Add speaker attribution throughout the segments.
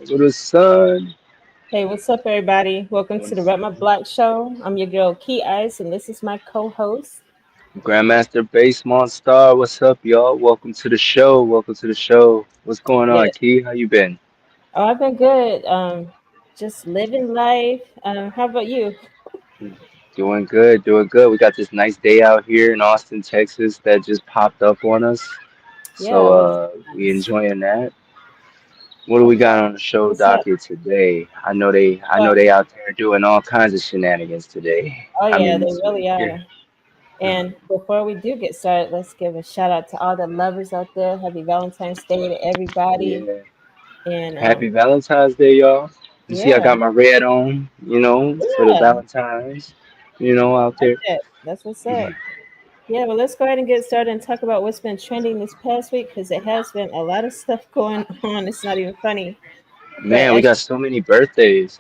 Speaker 1: to the sun.
Speaker 2: Hey, what's up, everybody? Welcome to the
Speaker 1: What's
Speaker 2: Rep My Black Show. I'm your girl, KeyIce, and this is my co-host.
Speaker 1: Grandmaster Bass Monstar? What's up, y'all? Welcome to the show. Welcome to the show. What's going on,
Speaker 2: Yeah.
Speaker 1: Key? How you been?
Speaker 2: Oh, I've been good. Just living life. How about you?
Speaker 1: Doing good, doing good. We got this nice day out here in Austin, Texas that just popped up on us.
Speaker 2: Yeah,
Speaker 1: So
Speaker 2: it was
Speaker 1: we
Speaker 2: nice.
Speaker 1: enjoying that. What do we
Speaker 2: Okay.
Speaker 1: got on the show
Speaker 2: What's up?
Speaker 1: docket today? I know they
Speaker 2: Well,
Speaker 1: out there doing all kinds of shenanigans today.
Speaker 2: oh
Speaker 1: I
Speaker 2: yeah,
Speaker 1: mean
Speaker 2: they
Speaker 1: this week.
Speaker 2: really are. And before we do get started, let's give a shout out to all the lovers out there. Happy Valentine's Day to everybody.
Speaker 1: Yeah.
Speaker 2: And
Speaker 1: Happy Valentine's Day, y'all. You see, I
Speaker 2: yeah,
Speaker 1: got my red on, for the
Speaker 2: yeah,
Speaker 1: Valentine's, out
Speaker 2: like
Speaker 1: there.
Speaker 2: that. That's what's up. Yeah, well, let's go ahead and get started and talk about what's been trending this past week because it has been a lot of stuff going on. It's not even funny. But
Speaker 1: Man, we got so many birthdays.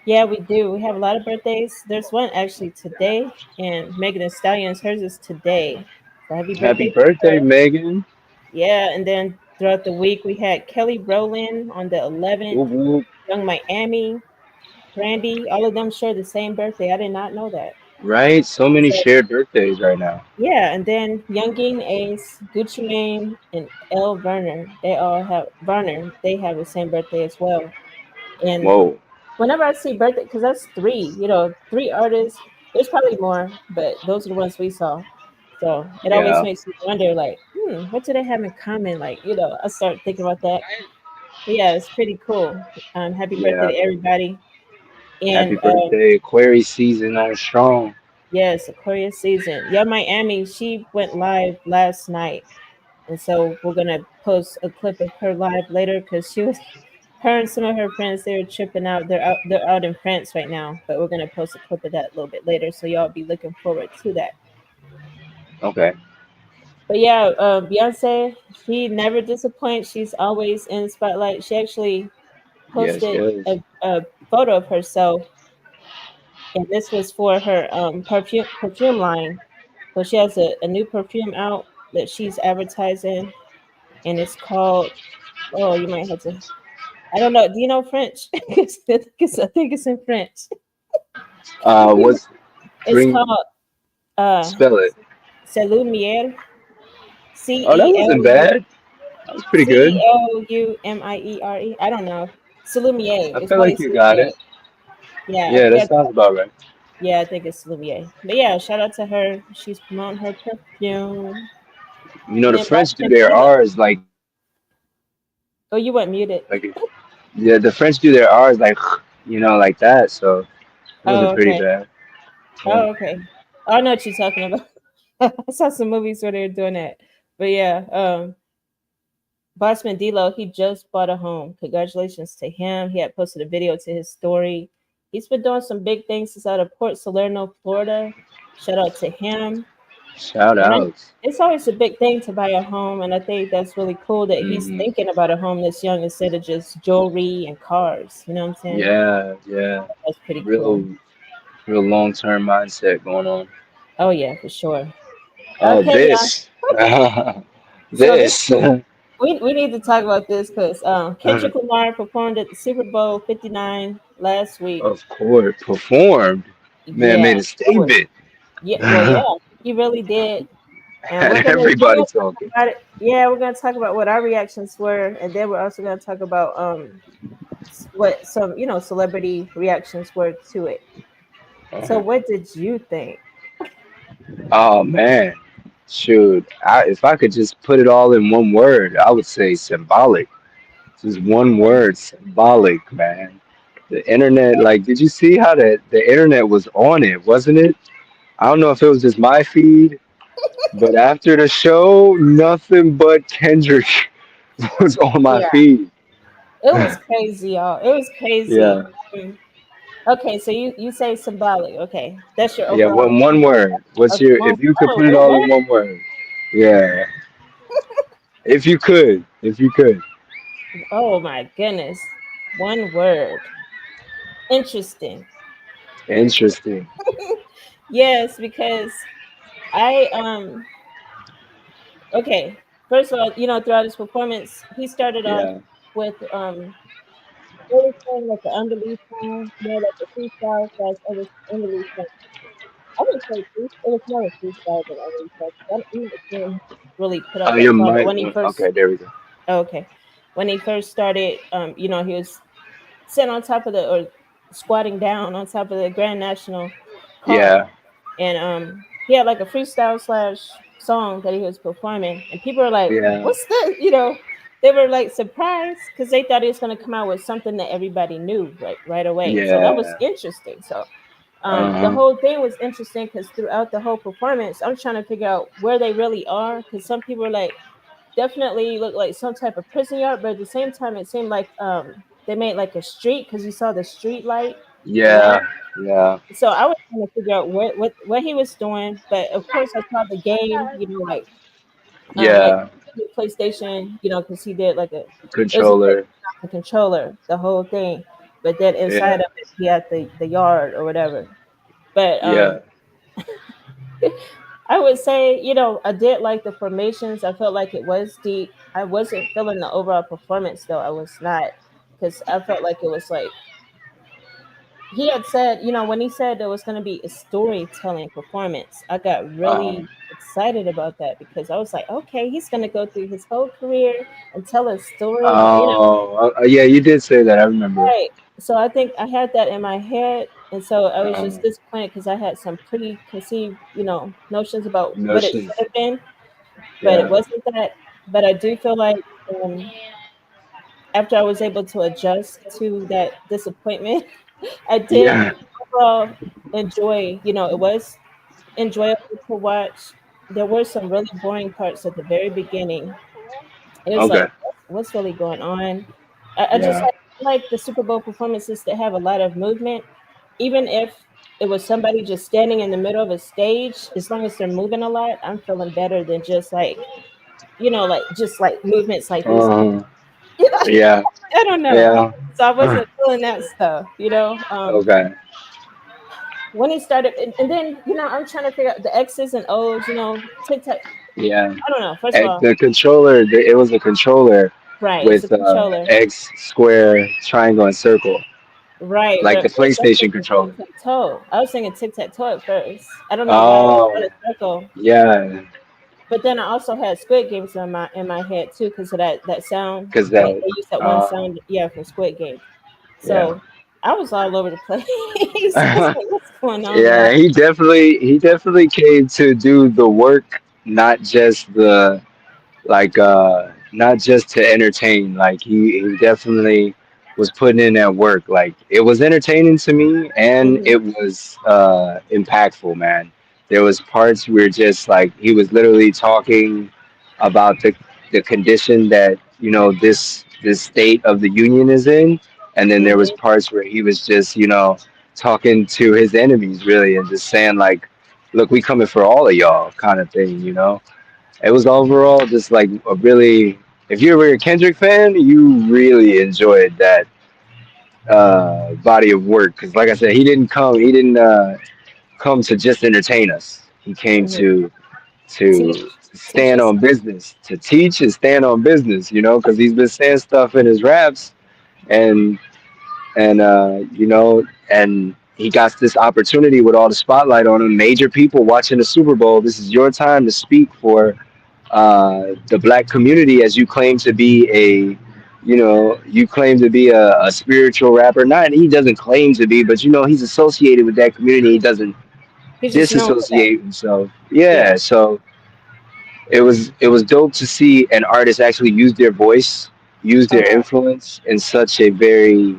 Speaker 2: yeah, we do. We have a lot of birthdays. There's one actually today, and Megan Thee Stallion's hers is today. So happy
Speaker 1: Happy
Speaker 2: birthday to
Speaker 1: birthday,
Speaker 2: her.
Speaker 1: Megan.
Speaker 2: Yeah, and then throughout the week we had Kelly Rowland on the 11th,
Speaker 1: Whoop, whoop.
Speaker 2: Young Miami, Brandy. All of them share the same birthday. I did not know that.
Speaker 1: Right? So many
Speaker 2: So
Speaker 1: shared birthdays right now.
Speaker 2: yeah, and then Youngin Ace, Gucci Mane, and L. Werner. They all have Werner. They have the same birthday as well. And
Speaker 1: Whoa.
Speaker 2: whenever I see birthday, because that's three, three artists. There's probably more, but those are the ones we saw. So it always
Speaker 1: Yeah.
Speaker 2: makes me wonder, like, what do they have in common? Like, I start thinking about that. But yeah, it's pretty cool. Happy birthday
Speaker 1: Yeah.
Speaker 2: to everybody.
Speaker 1: Happy
Speaker 2: And
Speaker 1: birthday, Aquarius season on strong.
Speaker 2: yes, Aquarius season. Yeah, Miami, she went live last night. And so we're gonna post a clip of her live later because her and some of her friends, they were tripping out. They're out in France right now, but we're gonna post a clip of that a little bit later, so y'all be looking forward to that.
Speaker 1: Okay.
Speaker 2: But yeah, Beyonce, she never disappoints. She's always in the spotlight. She actually
Speaker 1: Yes,
Speaker 2: posted
Speaker 1: yes.
Speaker 2: a photo of herself, and this was for her perfume line. So she has a new perfume out that she's advertising, and it's called. Oh, you might have to. I don't know. Do you know French? I think it's in French.
Speaker 1: What's
Speaker 2: It's
Speaker 1: bring
Speaker 2: called uh
Speaker 1: spell it?
Speaker 2: Celumiere. C
Speaker 1: Oh, that
Speaker 2: E L
Speaker 1: wasn't
Speaker 2: U
Speaker 1: bad. That was pretty
Speaker 2: C E
Speaker 1: good.
Speaker 2: L U M I E R E. I don't know. Celumiere.
Speaker 1: I
Speaker 2: It's
Speaker 1: feel
Speaker 2: probably
Speaker 1: like you got
Speaker 2: Celumiere.
Speaker 1: it.
Speaker 2: Yeah, I
Speaker 1: Yeah, that
Speaker 2: forgot.
Speaker 1: sounds about right.
Speaker 2: Yeah, I think it's Celumiere. But yeah, shout out to her. She's promoting her perfume. And
Speaker 1: The
Speaker 2: then
Speaker 1: French do
Speaker 2: Boston
Speaker 1: their
Speaker 2: Dino.
Speaker 1: R's
Speaker 2: Oh, you went muted.
Speaker 1: yeah, the French do their R's like that. So it
Speaker 2: Oh,
Speaker 1: wasn't pretty
Speaker 2: okay.
Speaker 1: bad. Yeah.
Speaker 2: Oh, okay. Oh, I know what you're talking about. I saw some movies where they were doing that. But yeah, Bossman D'Lo, he just bought a home. Congratulations to him. He had posted a video to his story. He's been doing some big things since out of Port Salerno, Florida. Shout out to him.
Speaker 1: Shout
Speaker 2: And
Speaker 1: outs.
Speaker 2: it's always a big thing to buy a home, and I think that's really cool that he's
Speaker 1: Hmm.
Speaker 2: thinking about a home this young instead of just jewelry and cars. You know what I'm saying?
Speaker 1: Yeah, yeah.
Speaker 2: That's pretty cool.
Speaker 1: Real, real long term mindset going on.
Speaker 2: Oh yeah, for sure.
Speaker 1: Oh,
Speaker 2: Okay, y'all.
Speaker 1: this.
Speaker 2: So this
Speaker 1: This.
Speaker 2: we need to talk about this because Kendrick Lamar performed at the Super Bowl 59 last week.
Speaker 1: Of course, performed. Man
Speaker 2: Yeah,
Speaker 1: made a
Speaker 2: that was
Speaker 1: statement.
Speaker 2: yeah. Well, yeah,
Speaker 1: Had
Speaker 2: he really did, and we're
Speaker 1: everybody
Speaker 2: gonna talk
Speaker 1: talking.
Speaker 2: about it. Yeah, we're gonna talk about what our reactions were, and then we're also gonna talk about what some celebrity reactions were to it. So,
Speaker 1: Uh-huh.
Speaker 2: what did you think?
Speaker 1: Oh man, shoot! If I could just put it all in one word, I would say symbolic. Just one word, symbolic, man. The internet, like, did you see how the internet was on it, wasn't it? I don't know if it was just my feed, but after the show, nothing but Kendrick was on my
Speaker 2: Yeah,
Speaker 1: feed.
Speaker 2: it was crazy, y'all. It was crazy.
Speaker 1: Yeah,
Speaker 2: Um, Okay, so you say symbolic. Okay, that's your
Speaker 1: yeah.
Speaker 2: overall.
Speaker 1: One word. What's
Speaker 2: Okay,
Speaker 1: your? If you could put it
Speaker 2: one
Speaker 1: all in
Speaker 2: word.
Speaker 1: one word, yeah. If you could, if you could.
Speaker 2: Oh my goodness, one word. Interesting.
Speaker 1: Interesting.
Speaker 2: Yes, because I okay. First of all, throughout his performance, he started off
Speaker 1: Yeah.
Speaker 2: with they were saying like the underleaf song, like the freestyle slash underleaf song. I would say it was more a freestyle than underleaf song. I don't even see him really put out
Speaker 1: Oh,
Speaker 2: that
Speaker 1: your
Speaker 2: song. But
Speaker 1: mic.
Speaker 2: when he first,
Speaker 1: Okay, there we go.
Speaker 2: oh, okay, when he first started, he was sitting on top of the or squatting down on top of the Grand National car,
Speaker 1: Yeah,
Speaker 2: and he had like a freestyle slash song that he was performing, and people were like,
Speaker 1: yeah,
Speaker 2: "What's this?" They were like surprised because they thought he was going to come out with something that everybody knew right away. So that was
Speaker 1: yeah.
Speaker 2: interesting. So the
Speaker 1: Uh-huh.
Speaker 2: whole thing was interesting because throughout the whole performance, I'm trying to figure out where they really are because some people were like, definitely looked like some type of prison yard, but at the same time, it seemed like they made like a street because you saw the street light lamp.
Speaker 1: Yeah, yeah,
Speaker 2: So I was trying to figure out what he was doing, but of course I saw the game, like
Speaker 1: yeah.
Speaker 2: the PlayStation, because he did like it was a
Speaker 1: Controller.
Speaker 2: PlayStation on controller, the whole thing. But then inside
Speaker 1: Yeah,
Speaker 2: of it, he had the yard or whatever. But
Speaker 1: yeah.
Speaker 2: I would say, I did like the formations. I felt like it was deep. I wasn't feeling the overall performance though. I was not because I felt like it was like he had said, when he said there was going to be a storytelling performance, I got
Speaker 1: Uh-huh.
Speaker 2: really excited about that because I was like, okay, he's going to go through his whole career and tell a story about.
Speaker 1: Oh, yeah, you did say that. I remember.
Speaker 2: Right. So I think I had that in my head. And so I was
Speaker 1: Uh,
Speaker 2: just disappointed because I had some preconceived, notions about what it should
Speaker 1: Notions.
Speaker 2: have been, but it
Speaker 1: Yeah.
Speaker 2: wasn't that. But I do feel like after I was able to adjust to that disappointment, I did
Speaker 1: Yeah.
Speaker 2: overall enjoy, it was enjoyable to watch. There were some really boring parts at the very beginning. It was like,
Speaker 1: Okay.
Speaker 2: what's really going on? I just
Speaker 1: Yeah.
Speaker 2: like the Super Bowl performances that have a lot of movement, even if it was somebody just standing in the middle of a stage. As long as they're moving a lot, I'm feeling better than just like, like just like movements like this.
Speaker 1: Uh,
Speaker 2: You know,
Speaker 1: yeah.
Speaker 2: I don't know.
Speaker 1: Yeah.
Speaker 2: So I wasn't feeling that stuff.
Speaker 1: Okay.
Speaker 2: When he started, and then I'm trying to figure out the X's and O's. TikTok.
Speaker 1: Yeah.
Speaker 2: I don't know. First of
Speaker 1: And
Speaker 2: all,
Speaker 1: the controller, it was a controller
Speaker 2: right? It's a
Speaker 1: with
Speaker 2: controller.
Speaker 1: X, square, triangle, and circle,
Speaker 2: Right,
Speaker 1: like
Speaker 2: but
Speaker 1: the
Speaker 2: at first I was
Speaker 1: PlayStation
Speaker 2: thinking
Speaker 1: controller.
Speaker 2: tic tac toe. I was thinking tic tac toe at first. I don't know why I
Speaker 1: Oh,
Speaker 2: thought a circle,
Speaker 1: yeah.
Speaker 2: but then I also had Squid Games in my head too because of that sound.
Speaker 1: Because
Speaker 2: They used that one
Speaker 1: uh,
Speaker 2: sound, yeah, from Squid Games.
Speaker 1: yeah.
Speaker 2: So I was all over the place. I was like, "What's going on,
Speaker 1: Yeah,
Speaker 2: y'all?"
Speaker 1: he definitely came to do the work, not just the not just to entertain. Like he definitely was putting in that work. Like it was entertaining to me and
Speaker 2: Hmm.
Speaker 1: it was impactful, man. There was parts where just like he was literally talking about the condition that this state of the union is in, and then there was
Speaker 2: Hmm.
Speaker 1: parts where he was just talking to his enemies really and just saying like, look, we coming for all of y'all kind of thing. It was overall just like a really, if you were a Kendrick fan, you really enjoyed that body of work. Because, like I said, he didn't come to just entertain us. He came
Speaker 2: Hmm.
Speaker 1: to
Speaker 2: Teach
Speaker 1: stand
Speaker 2: us.
Speaker 1: on business, to teach and stand on business. Because he's been saying stuff in his raps, and and he got this opportunity with all the spotlight on him. Major people watching the Super Bowl. This is your time to speak for the black community, as you claim to be a spiritual rapper. Not he doesn't claim to be, but he's associated with that community. He doesn't
Speaker 2: He's just known for that.
Speaker 1: disassociate himself.
Speaker 2: Yeah.
Speaker 1: Yeah, so it was dope to see an artist actually use their voice, use their
Speaker 2: Uh,
Speaker 1: influence in such a very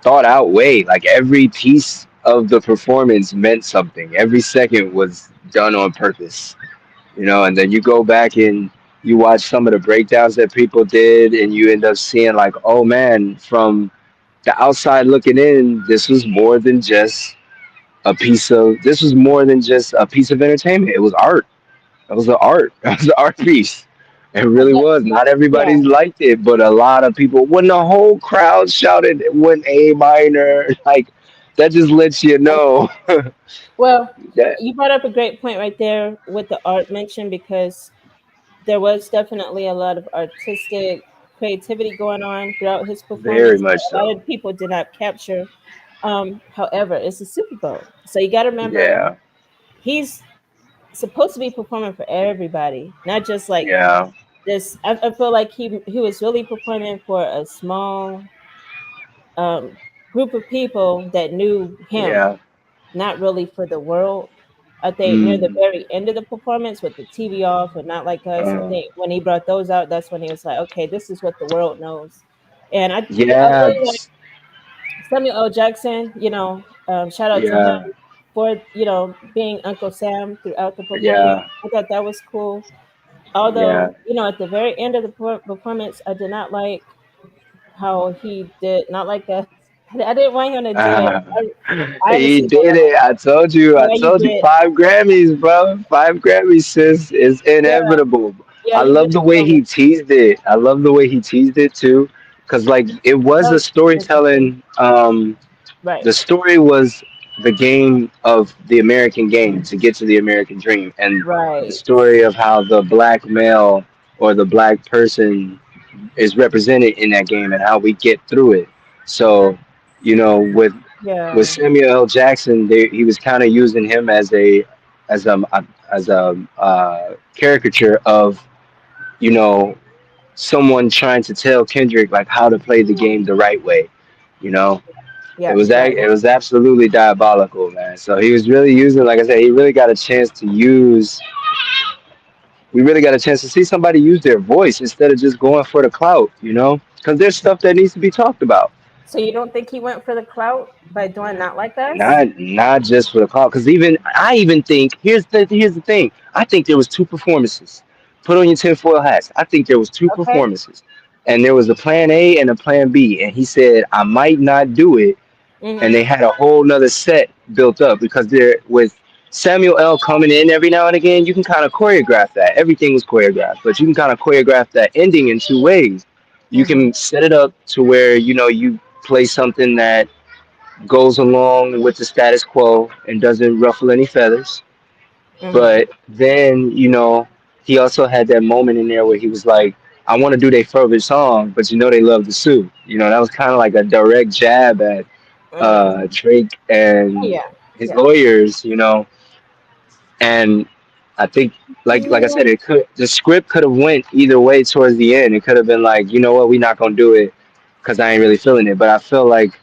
Speaker 1: thought out way. Like every piece of the performance meant something. Every second was done on purpose. And then you go back and you watch some of the breakdowns that people did, and you end up seeing like, oh man, from the outside looking in, this was more than just a piece of entertainment. It was art. It was the art. It was the art piece. It
Speaker 2: I
Speaker 1: really
Speaker 2: got,
Speaker 1: was. Not
Speaker 2: yeah.
Speaker 1: everybody liked it, but a lot of people. When the whole crowd shouted, it went A minor. Like that just lets you know
Speaker 2: Well,
Speaker 1: that.
Speaker 2: you brought up a great point right there with the art mention because there was definitely a lot of artistic. creativity going on throughout his
Speaker 1: Very
Speaker 2: performance
Speaker 1: much
Speaker 2: that a lot
Speaker 1: so.
Speaker 2: of people did not capture. However, it's a Super Bowl, so you got to remember
Speaker 1: Yeah,
Speaker 2: he's supposed to be performing for everybody, not just like
Speaker 1: yeah,
Speaker 2: this. I feel like he was really performing for a small um, group of people that knew him,
Speaker 1: yeah.
Speaker 2: not really for the world. I think near the
Speaker 1: Mm,
Speaker 2: very end of the performance with the TV off and Not Like Us, I
Speaker 1: uh,
Speaker 2: think when he brought those out, that's when he was like, okay, this is what the world knows. And I
Speaker 1: yeah,
Speaker 2: really like Samuel L. Jackson, shout out to him
Speaker 1: yeah,
Speaker 2: for, being Uncle Sam throughout the performance.
Speaker 1: yeah,
Speaker 2: I thought that was cool. Although,
Speaker 1: yeah.
Speaker 2: at the very end of the performance, I did not like how he did Not Like Us. I didn't want him to do it.
Speaker 1: Uh,
Speaker 2: I
Speaker 1: he
Speaker 2: honestly don't
Speaker 1: did
Speaker 2: know.
Speaker 1: it. I told you. I
Speaker 2: Yeah, you
Speaker 1: told you.
Speaker 2: did.
Speaker 1: 5 Grammys, bro. 5 Grammys, sis, is
Speaker 2: Yeah,
Speaker 1: inevitable.
Speaker 2: yeah,
Speaker 1: I
Speaker 2: you did
Speaker 1: love the way
Speaker 2: show me.
Speaker 1: he teased it. I love the way he teased it too, because like it
Speaker 2: That
Speaker 1: was a
Speaker 2: was interesting.
Speaker 1: storytelling.
Speaker 2: Right,
Speaker 1: The story was the game of the American game to get to the American dream, and the
Speaker 2: right.
Speaker 1: story of how the black male or the black person is represented in that game and how we get through it. So, with
Speaker 2: Yeah.
Speaker 1: Samuel L. Jackson, he was kind of using him as a as a caricature of you know someone trying to tell Kendrick like how to play the game the right way. You know,
Speaker 2: Yeah, right.
Speaker 1: it was absolutely diabolical, man. So he was really using, like I said, he really got a chance to use. We really got a chance to see somebody use their voice instead of just going for the clout, because there's stuff that needs to be talked about.
Speaker 2: So you don't think he went for the clout by doing Not Like Us?
Speaker 1: Not just for the clout, because I even think here's the thing. I think there was two performances. Put on your tinfoil hats. I think there was two
Speaker 2: Okay.
Speaker 1: performances, and there was a plan A and a plan B. And he said I might not do it, and
Speaker 2: Mm-hmm.
Speaker 1: they had a whole nother set built up because they're with Samuel L. coming in every now and again. You can kind of choreograph that. Everything was choreographed, but you can kind of choreograph that ending in two ways. You
Speaker 2: Mm-hmm.
Speaker 1: can set it up to where you play something that goes along with the status quo and doesn't ruffle any feathers.
Speaker 2: Mm-hmm.
Speaker 1: But then, he also had that moment in there where he was like, I want to do their favorite song, but they love to sue. That was kind of like a direct jab at
Speaker 2: Mm.
Speaker 1: Drake
Speaker 2: Oh,
Speaker 1: and
Speaker 2: yeah.
Speaker 1: his
Speaker 2: Yeah.
Speaker 1: lawyers. And I think, like I said, the script could have went either way towards the end. It could have been like, you know what, we're not gonna do it because I ain't really feeling it. But I feel like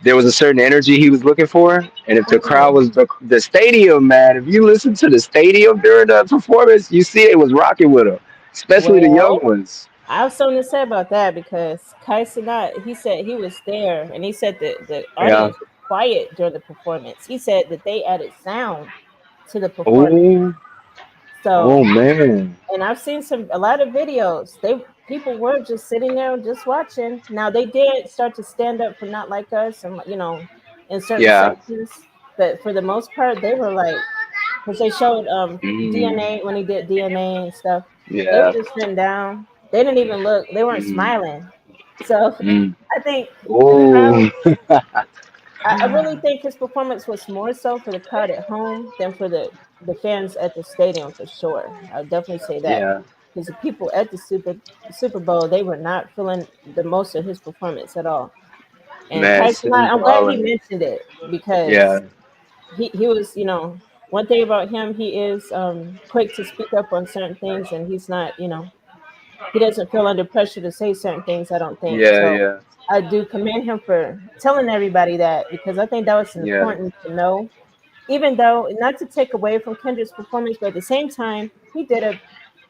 Speaker 1: there was a certain energy he was looking for, and if the crowd
Speaker 2: Mm.
Speaker 1: was the stadium, man, if you listen to the stadium during the performance, you see it was rocking with him, especially the young
Speaker 2: Well,
Speaker 1: ones.
Speaker 2: I have something to say about that because Kai he said he was there and he said that the
Speaker 1: Yeah.
Speaker 2: audience was quiet during the performance. He said that they added sound to the performance.
Speaker 1: Oh, oh
Speaker 2: So,
Speaker 1: man.
Speaker 2: and I've seen a lot of videos. People were just sitting there just watching. Now they did start to stand up for Not Like Us and in certain
Speaker 1: Yeah.
Speaker 2: sections, but for the most part they were like, because they showed
Speaker 1: Mm,
Speaker 2: DNA when he did DNA and stuff. They were
Speaker 1: yeah.
Speaker 2: just sitting down. They didn't even look. They weren't
Speaker 1: Mm,
Speaker 2: smiling. So
Speaker 1: mm.
Speaker 2: I think the crowd.
Speaker 1: Oh.
Speaker 2: I really think his performance was more so for the crowd at home than for the fans at the stadium for sure. I would definitely say that
Speaker 1: Yeah.
Speaker 2: because the people at the Super Bowl they were not feeling the most of his performance at all. And
Speaker 1: Man,
Speaker 2: Kai
Speaker 1: Sim
Speaker 2: I'm glad he
Speaker 1: Ballin.
Speaker 2: mentioned it because
Speaker 1: Yeah.
Speaker 2: he was, one thing about him, he is quick to speak up on certain things, and he's not, he doesn't feel under pressure to say certain things. I don't think
Speaker 1: Yeah,
Speaker 2: so.
Speaker 1: yeah,
Speaker 2: I do commend him for telling everybody that because I think that was
Speaker 1: yeah.
Speaker 2: important to know. Even though not to take away from Kendrick's performance, but at the same time, he did a,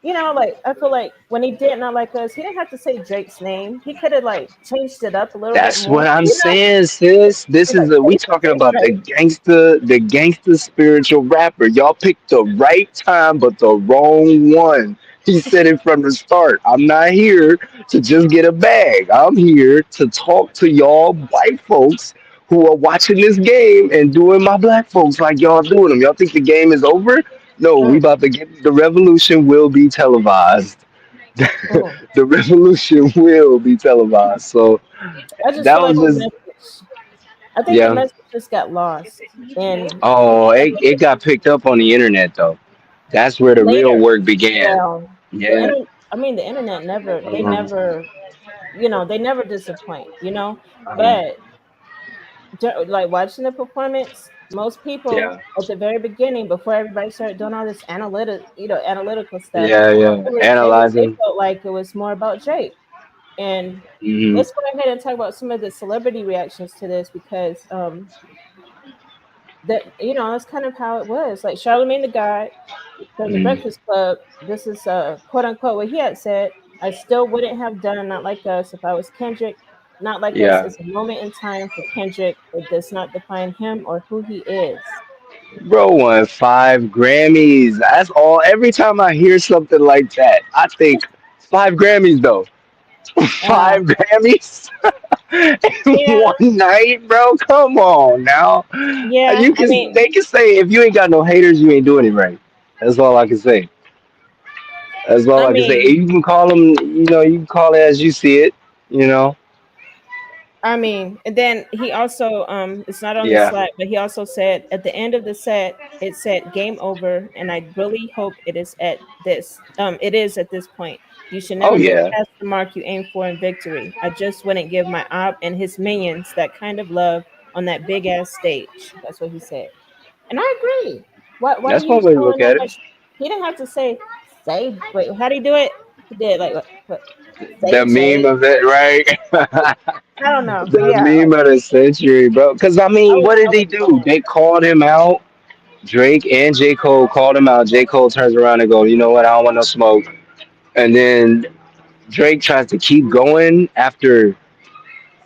Speaker 2: like I feel like when he did Not Like Us, he didn't have to say Drake's name. He could have like changed it up a little bit
Speaker 1: That's
Speaker 2: more.
Speaker 1: what I'm saying, sis. This
Speaker 2: He's
Speaker 1: is
Speaker 2: like
Speaker 1: we talking
Speaker 2: say
Speaker 1: about
Speaker 2: Drake.
Speaker 1: the gangster spiritual rapper. Y'all picked the right time, but the wrong one. He said it from the start. I'm not here to just get a bag. I'm here to talk to y'all white folks who are watching this game and doing my black folks like y'all doing them. Y'all think the game is over? No, we
Speaker 2: Mm,
Speaker 1: about to get the revolution will be televised.
Speaker 2: mm.
Speaker 1: The revolution will be televised. So
Speaker 2: I just
Speaker 1: that
Speaker 2: feel
Speaker 1: was
Speaker 2: like the
Speaker 1: just
Speaker 2: message. I think the
Speaker 1: yeah.
Speaker 2: message just got lost, and
Speaker 1: Oh,
Speaker 2: I
Speaker 1: it
Speaker 2: think
Speaker 1: got picked up on the internet though. That's where the real
Speaker 2: later.
Speaker 1: work began.
Speaker 2: Well,
Speaker 1: Yeah.
Speaker 2: I mean, the internet never. They
Speaker 1: Um,
Speaker 2: never. they never disappoint,
Speaker 1: Uh-huh.
Speaker 2: but like watching the performance, most people
Speaker 1: Yeah.
Speaker 2: at the very beginning, before everybody started doing all this analytical stuff,
Speaker 1: Yeah, yeah.
Speaker 2: they
Speaker 1: Analyzing.
Speaker 2: felt like it was more about Drake. And
Speaker 1: Hmm.
Speaker 2: let's go ahead and talk about some of the celebrity reactions to this, because that that's kind of how it was. Like Charlemagne the God from the
Speaker 1: Hmm.
Speaker 2: Breakfast Club, this is quote unquote what he had said. I still wouldn't have done Not Like Us if I was Kendrick. Not Like Us
Speaker 1: Yeah.
Speaker 2: is a moment in time for Kendrick. It does not define him or who he is.
Speaker 1: Bro won 5 Grammys. That's all. Every time I hear something like that, I think 5 Grammys though.
Speaker 2: Uh,
Speaker 1: 5 Grammys in
Speaker 2: yeah,
Speaker 1: one night, bro. Come on now.
Speaker 2: yeah.
Speaker 1: You
Speaker 2: I
Speaker 1: can.
Speaker 2: mean,
Speaker 1: They can say if you ain't got no haters, you ain't doing it right. That's all I can say. That's all
Speaker 2: I
Speaker 1: I can say.
Speaker 2: mean,
Speaker 1: You can call them. You can call it as you see it. You know.
Speaker 2: and then he also, it's not on the
Speaker 1: Yeah.
Speaker 2: slide, but he also said at the end of the set, it said "Game Over," and I really hope it is at this point. You should
Speaker 1: Oh
Speaker 2: never get
Speaker 1: yeah.
Speaker 2: past the mark you aim for in victory. I just wouldn't give my op and his minions that kind of love on that big ass stage. That's what he said, and I agree. Why are
Speaker 1: That's
Speaker 2: you
Speaker 1: one way to
Speaker 2: showing
Speaker 1: look
Speaker 2: that
Speaker 1: at it.
Speaker 2: much? He didn't have to say. Wait, how do he do it? He did like what?
Speaker 1: The
Speaker 2: Say
Speaker 1: meme
Speaker 2: Jay.
Speaker 1: of it, right?
Speaker 2: I don't know, but
Speaker 1: The
Speaker 2: yeah,
Speaker 1: meme
Speaker 2: like
Speaker 1: of the century, bro. Because I
Speaker 2: I
Speaker 1: mean,
Speaker 2: was
Speaker 1: what did
Speaker 2: I
Speaker 1: he
Speaker 2: was
Speaker 1: do?
Speaker 2: floored.
Speaker 1: They called him out. Drake and J. Cole called him out. J. Cole turns around and go, you know what? I don't want no smoke. And then Drake tries to keep going after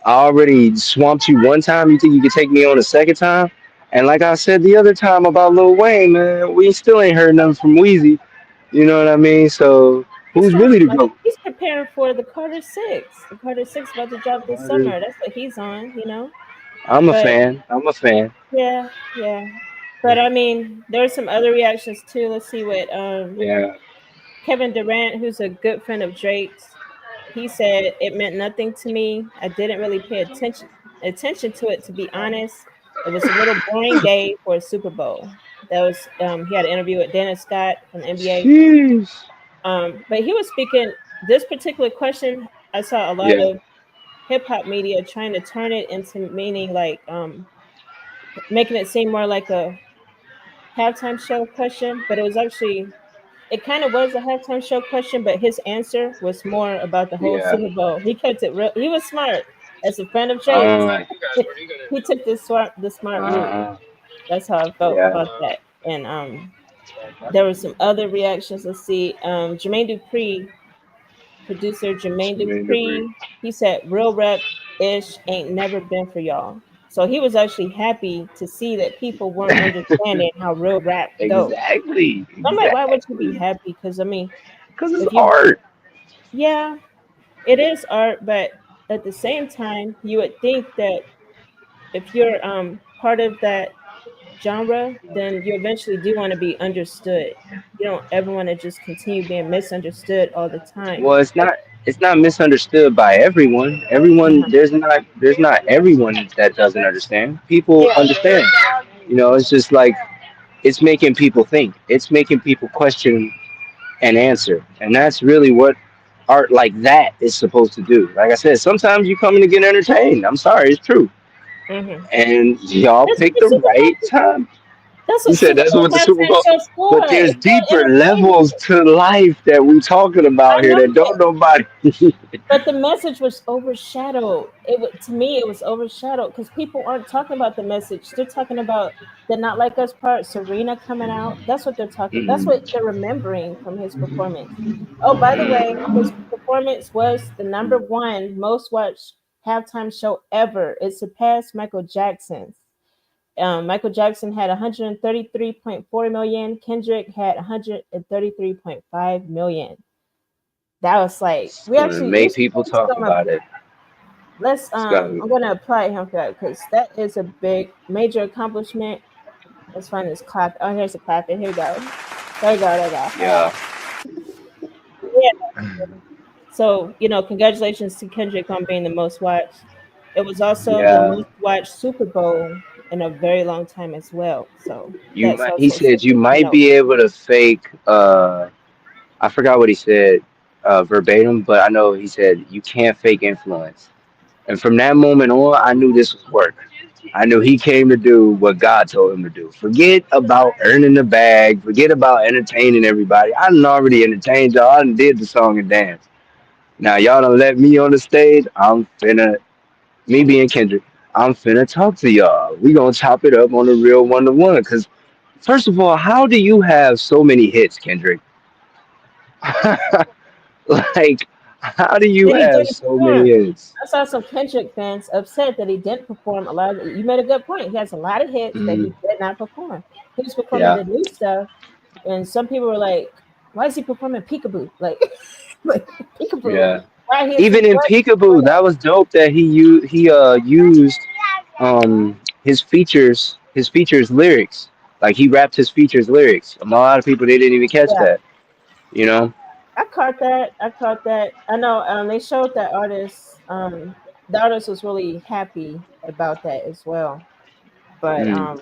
Speaker 1: I already swamped you one time. You think you could take me on a second time? And like I said the other time about Lil Wayne, man, we still ain't heard nothing from Wheezy. You know what I mean? So
Speaker 2: He's
Speaker 1: who's
Speaker 2: got
Speaker 1: really
Speaker 2: some
Speaker 1: the
Speaker 2: other.
Speaker 1: GOAT?
Speaker 2: He's preparing for the Carter Six. The Carter Six about to drop this
Speaker 1: Carter.
Speaker 2: summer. That's what he's on.
Speaker 1: I'm a
Speaker 2: But
Speaker 1: fan. I'm a fan.
Speaker 2: yeah, yeah. But I mean, there are some other reactions too. Let's see what
Speaker 1: Yeah.
Speaker 2: Kevin Durant, who's a good friend of Drake's, he said it meant nothing to me. I didn't really pay attention to it, to be honest. It was a little boring day for a Super Bowl. That was He had an interview with Dana Scott from the NBA.
Speaker 1: Sheesh.
Speaker 2: But he was speaking this particular question. I saw a lot
Speaker 1: Yeah.
Speaker 2: of hip hop media trying to turn it into meaning like making it seem more like a halftime show question, but it kind of was a halftime show question, but his answer was more about the whole
Speaker 1: Yeah.
Speaker 2: Super Bowl. He kept it real. He was smart. As a friend of Drake's,
Speaker 1: Uh,
Speaker 2: he took the smart route.
Speaker 1: uh,
Speaker 2: That's how I felt
Speaker 1: yeah.
Speaker 2: about that. And there were some other reactions. Let's see. Jermaine Dupri, producer Jermaine
Speaker 1: Jermaine Dupri.
Speaker 2: Dupri, he said real rap ish ain't never been for y'all. So he was actually happy to see that people weren't understanding how real rap goes.
Speaker 1: Exactly.
Speaker 2: I'm like, why would you be
Speaker 1: Exactly.
Speaker 2: happy? Because I mean,
Speaker 1: Because it's
Speaker 2: if you,
Speaker 1: art.
Speaker 2: yeah, it is art, but at the same time, you would think that if you're part of that genre, then you eventually do want to be understood. You don't ever want to just continue being misunderstood all the time.
Speaker 1: Well, it's not misunderstood by everyone.
Speaker 2: Uh-huh.
Speaker 1: There's not everyone that doesn't understand. People
Speaker 2: Yeah.
Speaker 1: understand. It's just like it's making people think. It's making people question and answer. And that's really what art like that is supposed to do. Like I said, sometimes you come in to get entertained. I'm sorry, it's true.
Speaker 2: Hmm.
Speaker 1: And y'all
Speaker 2: That's
Speaker 1: picked
Speaker 2: what
Speaker 1: the
Speaker 2: Super
Speaker 1: right
Speaker 2: Bowl.
Speaker 1: time.
Speaker 2: That's
Speaker 1: You
Speaker 2: what
Speaker 1: said
Speaker 2: Super
Speaker 1: that's
Speaker 2: Bowl
Speaker 1: what the Super
Speaker 2: halftime
Speaker 1: Bowl.
Speaker 2: show's for.
Speaker 1: But there's
Speaker 2: It's for
Speaker 1: deeper levels
Speaker 2: entertainment.
Speaker 1: to life that we talking
Speaker 2: I
Speaker 1: about here
Speaker 2: know
Speaker 1: that don't
Speaker 2: it.
Speaker 1: nobody.
Speaker 2: But the message was overshadowed. To me, it was overshadowed because people aren't talking about the message. They're talking about the Not Like Us part, Serena coming out. That's what they're talking. That's
Speaker 1: Mhm.
Speaker 2: what they're remembering from his performance. Oh, by the way, his performance was the number one most watched halftime show ever. It surpassed Michael Jackson's. Michael Jackson had 133.4 million. Kendrick had 133.5 million. That was like
Speaker 1: It's
Speaker 2: we
Speaker 1: gonna
Speaker 2: actually we
Speaker 1: make
Speaker 2: should
Speaker 1: people
Speaker 2: post
Speaker 1: talk
Speaker 2: on
Speaker 1: about it.
Speaker 2: let's
Speaker 1: It's gonna.
Speaker 2: I'm gonna apply him for that because that is a big major accomplishment. Let's find this clap. Oh, here's a clap. And here we go. There we go. There we go. All
Speaker 1: Yeah.
Speaker 2: right. Yeah. So congratulations to Kendrick on being the most watched. It was also the
Speaker 1: Yeah.
Speaker 2: most watched Super Bowl in a very long time as well. So
Speaker 1: You
Speaker 2: that's
Speaker 1: might. He
Speaker 2: also
Speaker 1: said you
Speaker 2: something to
Speaker 1: might
Speaker 2: note.
Speaker 1: be able to fake. I forgot what he said. verbatim, but I know he said you can't fake influence. And from that moment on, I knew this was work. I knew he came to do what God told him to do. Forget about earning the bag. Forget about entertaining everybody. I done already entertained y'all. I done did the song and dance. Now y'all done let me on the stage. I'm finna, me being Kendrick, I'm finna talk to y'all. We gonna chop it up on the real one to one. Cause first of all, how do you have so many hits, Kendrick? Like, how do you
Speaker 2: Then he
Speaker 1: have
Speaker 2: didn't
Speaker 1: so many
Speaker 2: perform.
Speaker 1: hits?
Speaker 2: I saw some Kendrick fans upset that he didn't perform a lot. You made a good point. He has a lot of hits that he
Speaker 1: Mhm.
Speaker 2: did not perform. He was performing
Speaker 1: Yeah,
Speaker 2: the new stuff, and some people were like, "Why is he performing Peekaboo?" Like, like Peekaboo.
Speaker 1: yeah.
Speaker 2: Why he is
Speaker 1: Even in
Speaker 2: what before
Speaker 1: Peekaboo,
Speaker 2: that?
Speaker 1: that was dope that he used his features lyrics. Like he rapped his features lyrics. A lot of people they didn't even catch
Speaker 2: Yeah,
Speaker 1: that. You know.
Speaker 2: I caught that. I caught that. I know. They showed that artist. The artist was really happy about that as well. But
Speaker 1: Mm.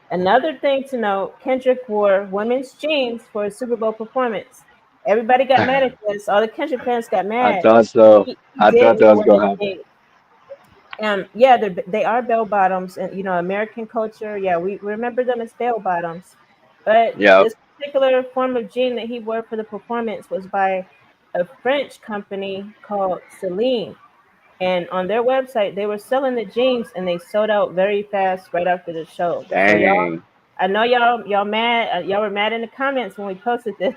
Speaker 2: another thing to note, Kendrick wore women's jeans for his Super Bowl performance. Everybody got mad at this. All the Kendrick fans got
Speaker 1: I
Speaker 2: mad.
Speaker 1: thought so.
Speaker 2: He
Speaker 1: I
Speaker 2: did
Speaker 1: thought that
Speaker 2: wear
Speaker 1: was gonna
Speaker 2: women's
Speaker 1: happen.
Speaker 2: jeans. Yeah, they are bell bottoms, and American culture. Yeah, we remember them as bell bottoms. But
Speaker 1: Yep.
Speaker 2: this particular form of jean that he wore for the performance was by a French company called Celine. And on their website, they were selling the jeans, and they sold out very fast right after the show. So y'all,
Speaker 1: Dang.
Speaker 2: I know y'all mad. Y'all were mad in the comments when we posted this,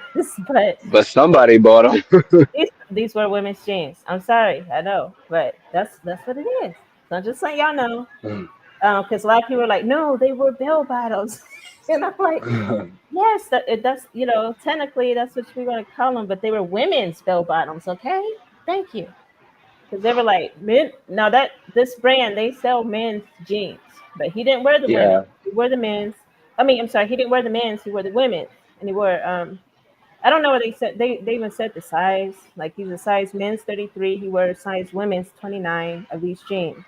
Speaker 2: but
Speaker 1: But somebody bought them.
Speaker 2: these were women's jeans. I'm sorry, I know, but that's what it is. So I'm just letting y'all know, because a lot of people are like, no, they were bell bottoms, and I'm like, yes, that's technically that's what we're gonna call them, but they were women's bell bottoms. Okay, thank you. Because they were like men. Now that this brand they sell men's jeans, but he didn't wear the women.
Speaker 1: Yeah.
Speaker 2: He wore the men's. I mean, I'm sorry, he didn't wear the men's. He wore the women's, and he wore. I don't know what they said. They even said the size. Like he's a size men's 33. He wears size women's 29 of these jeans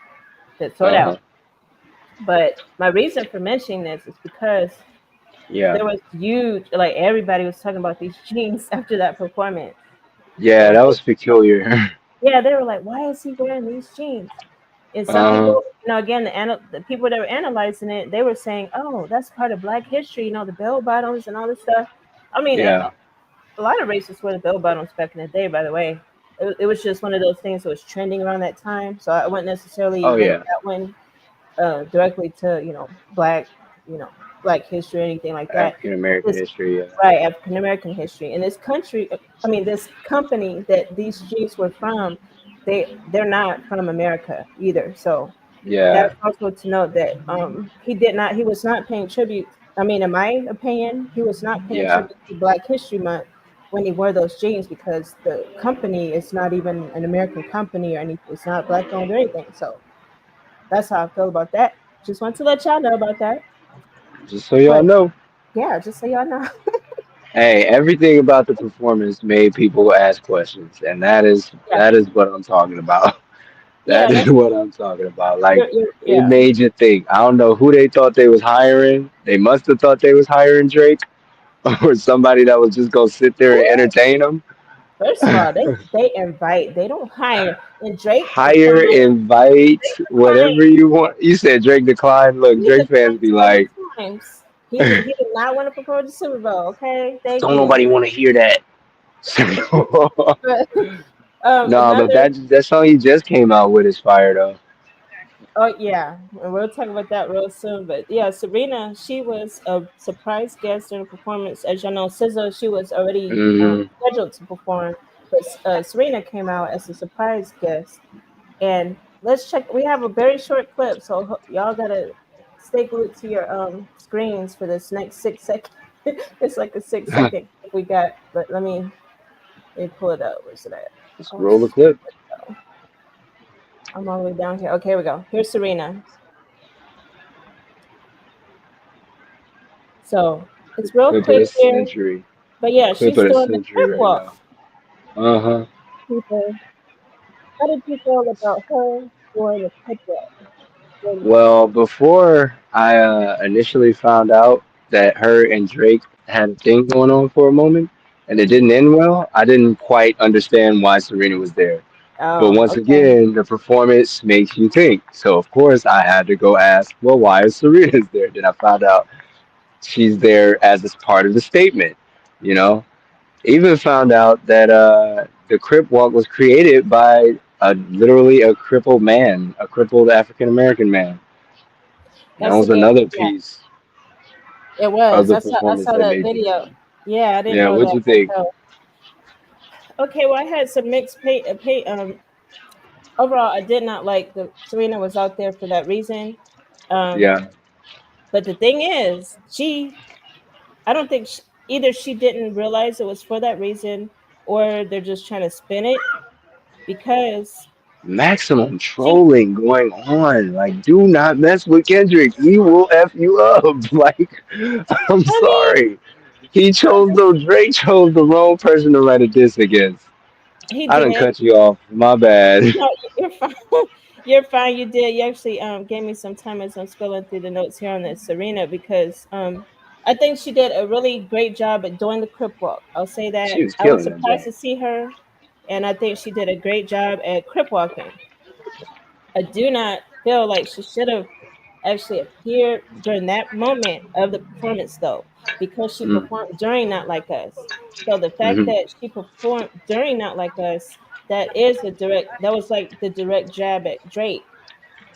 Speaker 2: that sold
Speaker 1: Uh
Speaker 2: out.
Speaker 1: huh.
Speaker 2: But my reason for mentioning this is because
Speaker 1: Yeah.
Speaker 2: there was huge. Like everybody was talking about these jeans after that performance,
Speaker 1: Yeah.
Speaker 2: and
Speaker 1: That was peculiar.
Speaker 2: yeah, they were like, "Why is he wearing these jeans?" And some
Speaker 1: Uh.
Speaker 2: people, again, the people that were analyzing it, they were saying, "Oh, that's part of Black history, the bell bottoms and all this stuff." I mean,
Speaker 1: Yeah.
Speaker 2: a lot of racists wore the bell bottoms back in the day. By the way, it was just one of those things that was trending around that time. So I wouldn't necessarily
Speaker 1: Oh
Speaker 2: link
Speaker 1: yeah.
Speaker 2: that one directly to you know Black history or anything like that.
Speaker 1: African American
Speaker 2: This
Speaker 1: history. Yeah.
Speaker 2: right African American history in this country. I mean, this company that these jeans were from, they're not from America either. So
Speaker 1: Yeah.
Speaker 2: that's also to note that he was not paying tribute. I mean, in my opinion, he was not paying
Speaker 1: Yeah.
Speaker 2: tribute to Black History Month when he wore those jeans because the company is not even an American company or anything. It's not Black owned or anything. So that's how I feel about that. Just want to let y'all know about that.
Speaker 1: Just so y'all
Speaker 2: But
Speaker 1: know.
Speaker 2: yeah, just so y'all know.
Speaker 1: Hey, everything about the performance made people ask questions, and
Speaker 2: Yeah,
Speaker 1: that is what I'm talking about. That
Speaker 2: yeah,
Speaker 1: is
Speaker 2: that's
Speaker 1: what I'm talking about. Like it
Speaker 2: yeah.
Speaker 1: made you think. I don't know who they thought they was hiring. They must have thought they was hiring Drake or somebody that was just gonna sit there and
Speaker 2: Who?
Speaker 1: entertain them.
Speaker 2: First of all, they invite, they don't hire. And Drake
Speaker 1: Hire,
Speaker 2: declined.
Speaker 1: invite,
Speaker 2: Drake declined.
Speaker 1: whatever you want. You said Drake declined. Look,
Speaker 2: He
Speaker 1: Drake fans
Speaker 2: declined
Speaker 1: be
Speaker 2: too many
Speaker 1: like,
Speaker 2: times. He did not want to perform the Super Bowl. Okay, thank
Speaker 1: don't
Speaker 2: you.
Speaker 1: nobody want to hear that.
Speaker 2: But
Speaker 1: No, but
Speaker 2: another.
Speaker 1: that song he just came out with is fire though.
Speaker 2: Oh yeah, and we'll talk about that real soon. But yeah, Serena, she was a surprise guest during the performance. As you know, SZA, she was already
Speaker 1: Hmm.
Speaker 2: scheduled to perform, but Serena came out as a surprise guest. And let's check. We have a very short clip, so y'all gotta stay glued to your screens for this next 6 seconds. It's like a 6 second clip we got. But let me pull it up. Where's it at?
Speaker 1: Let's
Speaker 2: Oh,
Speaker 1: roll the clip.
Speaker 2: I'm all the way down here. Okay, here we go. Here's Serena. So it's real
Speaker 1: Clip of
Speaker 2: quick
Speaker 1: the
Speaker 2: here,
Speaker 1: century.
Speaker 2: but yeah,
Speaker 1: Clip
Speaker 2: she's
Speaker 1: of the
Speaker 2: doing the
Speaker 1: century
Speaker 2: crip
Speaker 1: right
Speaker 2: walk.
Speaker 1: now. Uh huh.
Speaker 2: People, how did you feel about her doing the crip walk?
Speaker 1: Well, before I initially found out that her and Drake had a thing going on for a moment, and it didn't end well, I didn't quite understand why Serena was there. But
Speaker 2: Oh,
Speaker 1: once
Speaker 2: okay.
Speaker 1: again, the performance makes you think. So of course I had to go ask, well, why is Serena there? Then I found out she's there as this part of the statement. You know, even found out that the crip walk was created by literally a crippled man, a crippled African American man. That
Speaker 2: That's a
Speaker 1: was
Speaker 2: good.
Speaker 1: another
Speaker 2: Yeah,
Speaker 1: piece
Speaker 2: it
Speaker 1: of
Speaker 2: was.
Speaker 1: the
Speaker 2: I
Speaker 1: performance
Speaker 2: saw
Speaker 1: that
Speaker 2: that
Speaker 1: made you
Speaker 2: video.
Speaker 1: think.
Speaker 2: Yeah, I didn't
Speaker 1: Yeah,
Speaker 2: know
Speaker 1: what'd
Speaker 2: that
Speaker 1: you think?
Speaker 2: myself. Okay, well, I had some mixed overall, I did not like the Serena was out there for that reason. Um,
Speaker 1: Yeah.
Speaker 2: but the thing is, I don't think either she didn't realize it was for that reason, or they're just trying to spin it because
Speaker 1: Maximum
Speaker 2: she.
Speaker 1: trolling going on. Like, do not mess with Kendrick. He will F you up. Like, I'm
Speaker 2: I mean,
Speaker 1: sorry. He
Speaker 2: I'm
Speaker 1: chose
Speaker 2: just,
Speaker 1: the Drake chose the wrong person to write a diss against.
Speaker 2: he
Speaker 1: I done
Speaker 2: did.
Speaker 1: cut you off. My bad.
Speaker 2: No, you're fine. You're fine. You did. You actually gave me some time as I'm scrolling through the notes here on this Serena because I think she did a really great job at doing the crip walk. I'll say
Speaker 1: She
Speaker 2: that.
Speaker 1: was
Speaker 2: I was
Speaker 1: killing that
Speaker 2: surprised
Speaker 1: joint.
Speaker 2: to see her, and I think she did a great job at crip walking. I do not feel like she should have actually appeared during that moment of the performance though, because she
Speaker 1: Mm,
Speaker 2: performed during Not Like Us. So the fact
Speaker 1: mm-hmm,
Speaker 2: that she performed during Not Like Us, that was like the direct jab at Drake.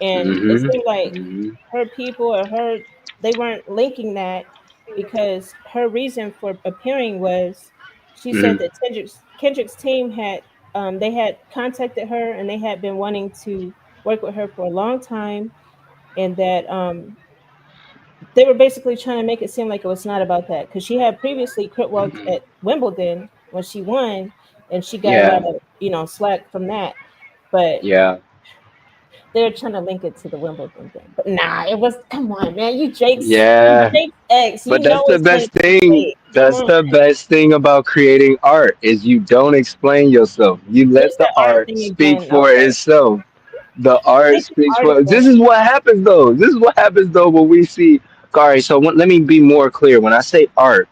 Speaker 2: And it
Speaker 1: mm-hmm,
Speaker 2: seemed like
Speaker 1: mm-hmm,
Speaker 2: her people or her they weren't linking that because her reason for appearing was she said
Speaker 1: mm-hmm,
Speaker 2: that Kendrick's team had they had contacted her and they had been wanting to work with her for a long time, and that they were basically trying to make it seem like it was not about that because she had previously crit walked
Speaker 1: mm-hmm.
Speaker 2: at Wimbledon when she won, and she got a lot
Speaker 1: Yeah,
Speaker 2: of slack from that. But
Speaker 1: yeah,
Speaker 2: they're trying to link it to the Wimbledon thing. But nah, it was come on, man. You
Speaker 1: yeah.
Speaker 2: Drake's ex. You
Speaker 1: But
Speaker 2: know
Speaker 1: that's the
Speaker 2: it's gonna
Speaker 1: best
Speaker 2: be
Speaker 1: thing.
Speaker 2: Drake. Come
Speaker 1: That's
Speaker 2: on.
Speaker 1: the best thing about creating art is you don't explain yourself. You
Speaker 2: There's
Speaker 1: let the
Speaker 2: that art
Speaker 1: art
Speaker 2: thing
Speaker 1: speak
Speaker 2: again.
Speaker 1: for
Speaker 2: Okay.
Speaker 1: itself. The art
Speaker 2: Make an
Speaker 1: speaks for.
Speaker 2: article.
Speaker 1: This is what happens though. This is what happens though when we see. All right, so let me be more clear. When I say art,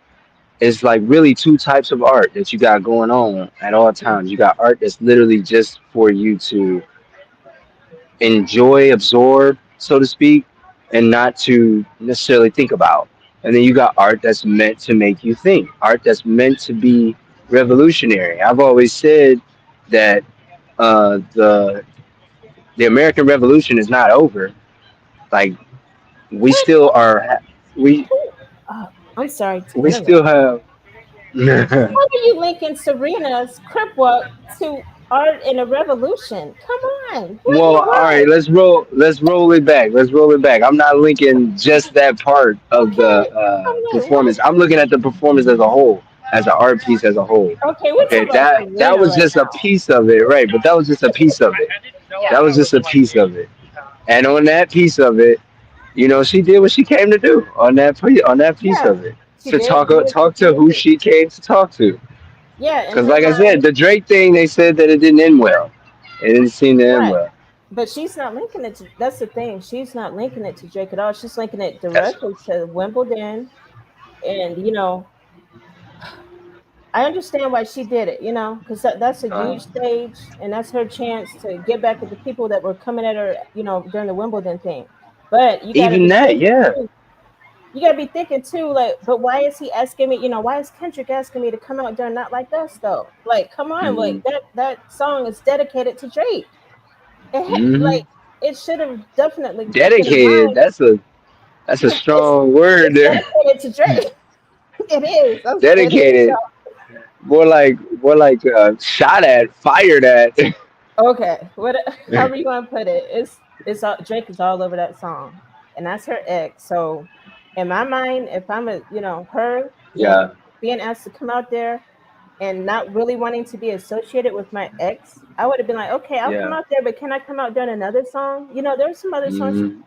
Speaker 1: it's like really two types of art that you got going on at all times. You got art that's literally just for you to enjoy, absorb, so to speak, and not to necessarily think about. And then you got art that's meant to make you think, art that's meant to be revolutionary. I've always said that the American Revolution is not over. Like we
Speaker 2: What?
Speaker 1: still are, we
Speaker 2: Who? I'm sorry to
Speaker 1: we
Speaker 2: interrupt.
Speaker 1: still have.
Speaker 2: How are you linking Serena's crip walk to art in a revolution? Come on. What in
Speaker 1: Well,
Speaker 2: the
Speaker 1: all right,
Speaker 2: world?
Speaker 1: let's roll. Let's roll it back. Let's roll it back. I'm not linking just that part of the
Speaker 2: Okay. I'm like, what?
Speaker 1: performance. I'm looking at the performance as a whole, as an art piece as a whole.
Speaker 2: Okay, we're
Speaker 1: Okay,
Speaker 2: talking about
Speaker 1: that
Speaker 2: Serena
Speaker 1: was
Speaker 2: right
Speaker 1: just a
Speaker 2: now.
Speaker 1: piece of it, right? But that was just a piece of it. That was just a piece of it. And on that piece of it, she did what she came to do on that piece
Speaker 2: Yeah,
Speaker 1: of it.
Speaker 2: she
Speaker 1: To
Speaker 2: did do what she
Speaker 1: talk to
Speaker 2: came to
Speaker 1: who
Speaker 2: do.
Speaker 1: she came to talk to.
Speaker 2: Yeah, in
Speaker 1: Because
Speaker 2: her
Speaker 1: like I said,
Speaker 2: mind,
Speaker 1: the Drake thing, they said that it didn't end well. It didn't seem to end
Speaker 2: right.
Speaker 1: well.
Speaker 2: But she's not linking it to, that's the thing. She's not linking it to Drake at all. She's linking it
Speaker 1: That's
Speaker 2: directly to Wimbledon. And, I understand why she did it, because that's a
Speaker 1: uh,
Speaker 2: huge stage and that's her chance to get back at the people that were coming at her, during the Wimbledon thing. But you got to
Speaker 1: even
Speaker 2: be
Speaker 1: that,
Speaker 2: thinking
Speaker 1: yeah.
Speaker 2: too. You got to be thinking too, like, but why is he asking me, why is Kendrick asking me to come out there Not Like Us though? Like, come on, like
Speaker 1: Mm-hmm.
Speaker 2: that song is dedicated to Drake.
Speaker 1: Mm-hmm.
Speaker 2: Like it should have definitely clicked in her
Speaker 1: Dedicated.
Speaker 2: mind.
Speaker 1: That's a strong word
Speaker 2: It's
Speaker 1: there.
Speaker 2: dedicated to Drake. It is. It is.
Speaker 1: Dedicated. More like shot at, fired at.
Speaker 2: Okay. What? However you want to put it, it's all, Drake is all over that song, and that's her ex. So, in my mind, if I'm her and
Speaker 1: Yeah,
Speaker 2: being asked to come out there and not really wanting to be associated with my ex, I would have been like, okay, I'll come
Speaker 1: yeah.
Speaker 2: out there, but can I come out during another song? There's some other songs
Speaker 1: Mm-hmm.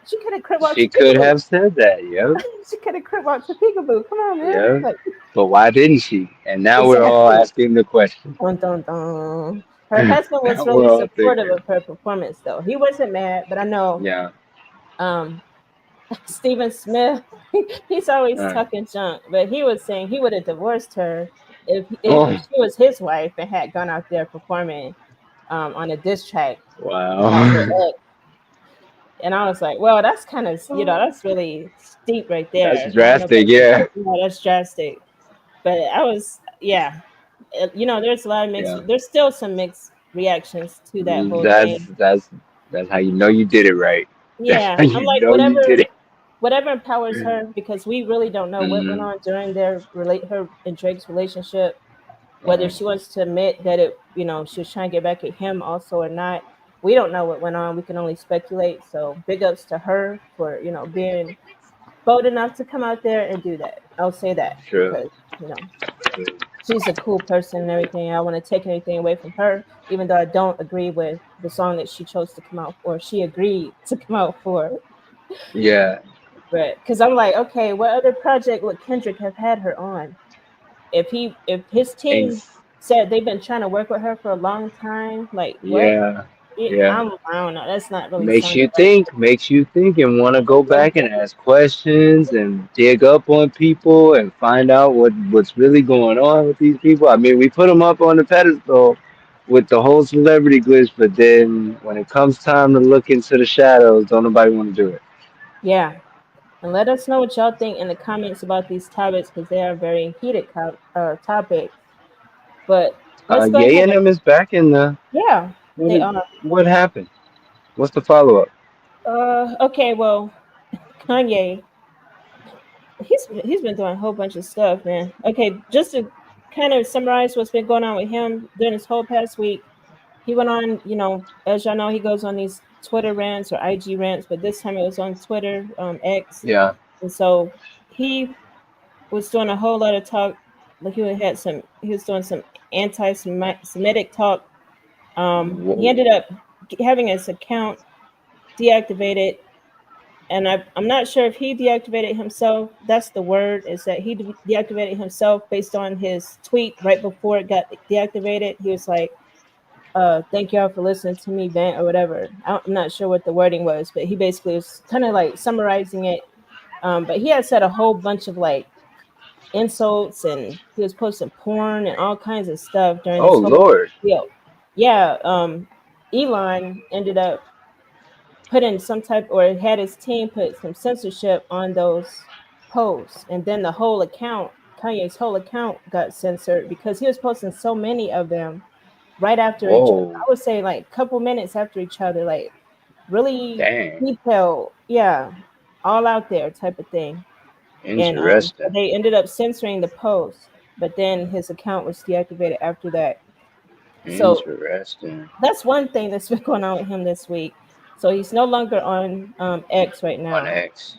Speaker 2: she could have crib walked
Speaker 1: She
Speaker 2: to
Speaker 1: could
Speaker 2: Peekaboo.
Speaker 1: have said that, yeah.
Speaker 2: She could have crib walked to Peekaboo. Come on, man.
Speaker 1: Yeah.
Speaker 2: Like,
Speaker 1: But why didn't she? And now we're all
Speaker 2: exactly.
Speaker 1: asking the question.
Speaker 2: Dun, dun, dun. Her husband was
Speaker 1: Now
Speaker 2: really
Speaker 1: we're all
Speaker 2: supportive
Speaker 1: thinking.
Speaker 2: of her performance, though. He wasn't mad, but I know
Speaker 1: Yeah.
Speaker 2: um, Stephen Smith, he's always
Speaker 1: Uh,
Speaker 2: talking junk, but he was saying he would have divorced her if
Speaker 1: Oh,
Speaker 2: she was his wife and had gone out there performing on a diss track about her
Speaker 1: wow.
Speaker 2: ex, and I was like, well, that's kind of that's really steep right
Speaker 1: That's
Speaker 2: there.
Speaker 1: drastic.
Speaker 2: Nobody,
Speaker 1: Yeah.
Speaker 2: that's drastic. But I was, yeah, there's a lot of mixed.
Speaker 1: Yeah.
Speaker 2: There's still some mixed reactions to that whole
Speaker 1: That's
Speaker 2: thing.
Speaker 1: that's that's how you know you did it right. That's how
Speaker 2: Yeah, I'm
Speaker 1: you
Speaker 2: like
Speaker 1: know you did
Speaker 2: whatever empowers her because we really don't know what went
Speaker 1: it.
Speaker 2: on during her and Drake's relationship. Whether
Speaker 1: Hmm.
Speaker 2: she wants to admit that she was trying to get back at him also or not. We don't know what went on. We can only speculate. So big ups to her for being bold enough to come out there and do that. I'll say that
Speaker 1: True.
Speaker 2: because you know she's a cool person and everything. I don't want to take anything away from her, even though I don't agree with the song that she chose to come out or she agreed to come out for.
Speaker 1: Yeah.
Speaker 2: But because I'm like, okay, what other project would Kendrick have had her on? If his team
Speaker 1: Ex-
Speaker 2: said they've been trying to work with her for a long time, like what?
Speaker 1: yeah. Yeah.
Speaker 2: I don't know. That's not really
Speaker 1: Makes
Speaker 2: sounding
Speaker 1: you
Speaker 2: right.
Speaker 1: think, makes you think, and want to go
Speaker 2: Yeah,
Speaker 1: back and ask questions and dig up on people and find out what's really going on with these people. I mean, we put them up on the pedestal with the whole celebrity glitch, but then when it comes time to look into the shadows, don't nobody want to do it.
Speaker 2: yeah. And let us know what y'all think in the comments about these topics because they are very heated topics. But let's go
Speaker 1: Yay
Speaker 2: ahead
Speaker 1: and
Speaker 2: and
Speaker 1: them is back in the.
Speaker 2: yeah,
Speaker 1: What
Speaker 2: they
Speaker 1: did,
Speaker 2: are.
Speaker 1: what happened? What's the follow up?
Speaker 2: Okay, well, Kanye, he's been doing a whole bunch of stuff, man. Okay, just to kind of summarize what's been going on with him during this whole past week, he went on, as y'all know, he goes on these Twitter rants or IG rants, but this time it was on Twitter, X,
Speaker 1: Yeah.
Speaker 2: and so he was doing a whole lot of talk. Like he was doing some anti-Semitic talk. He
Speaker 1: Whoa.
Speaker 2: ended up having his account deactivated, and I'm not sure if he deactivated himself. That's the word is that he deactivated himself based on his tweet right before it got deactivated. He was like, thank y'all for listening to me vent or whatever. I'm not sure what the wording was, but he basically was kind of like summarizing it. But he had said a whole bunch of like insults and he was posting porn and all kinds of stuff during
Speaker 1: Oh
Speaker 2: this whole
Speaker 1: Lord.
Speaker 2: deal. Yeah, Elon ended up putting some type or had his team put some censorship on those posts, and then the whole account, Kanye's whole account, got censored because he was posting so many of them right after each other.
Speaker 1: Whoa.
Speaker 2: I would say like a couple minutes after each other, like really
Speaker 1: Dang.
Speaker 2: detailed, yeah, all out there type of thing. And so
Speaker 1: Interesting.
Speaker 2: they ended up censoring the post, but then his account was deactivated after that. So
Speaker 1: Interesting.
Speaker 2: that's one thing that's been going on with him this week. So he's no longer on X right
Speaker 1: On
Speaker 2: now,
Speaker 1: X.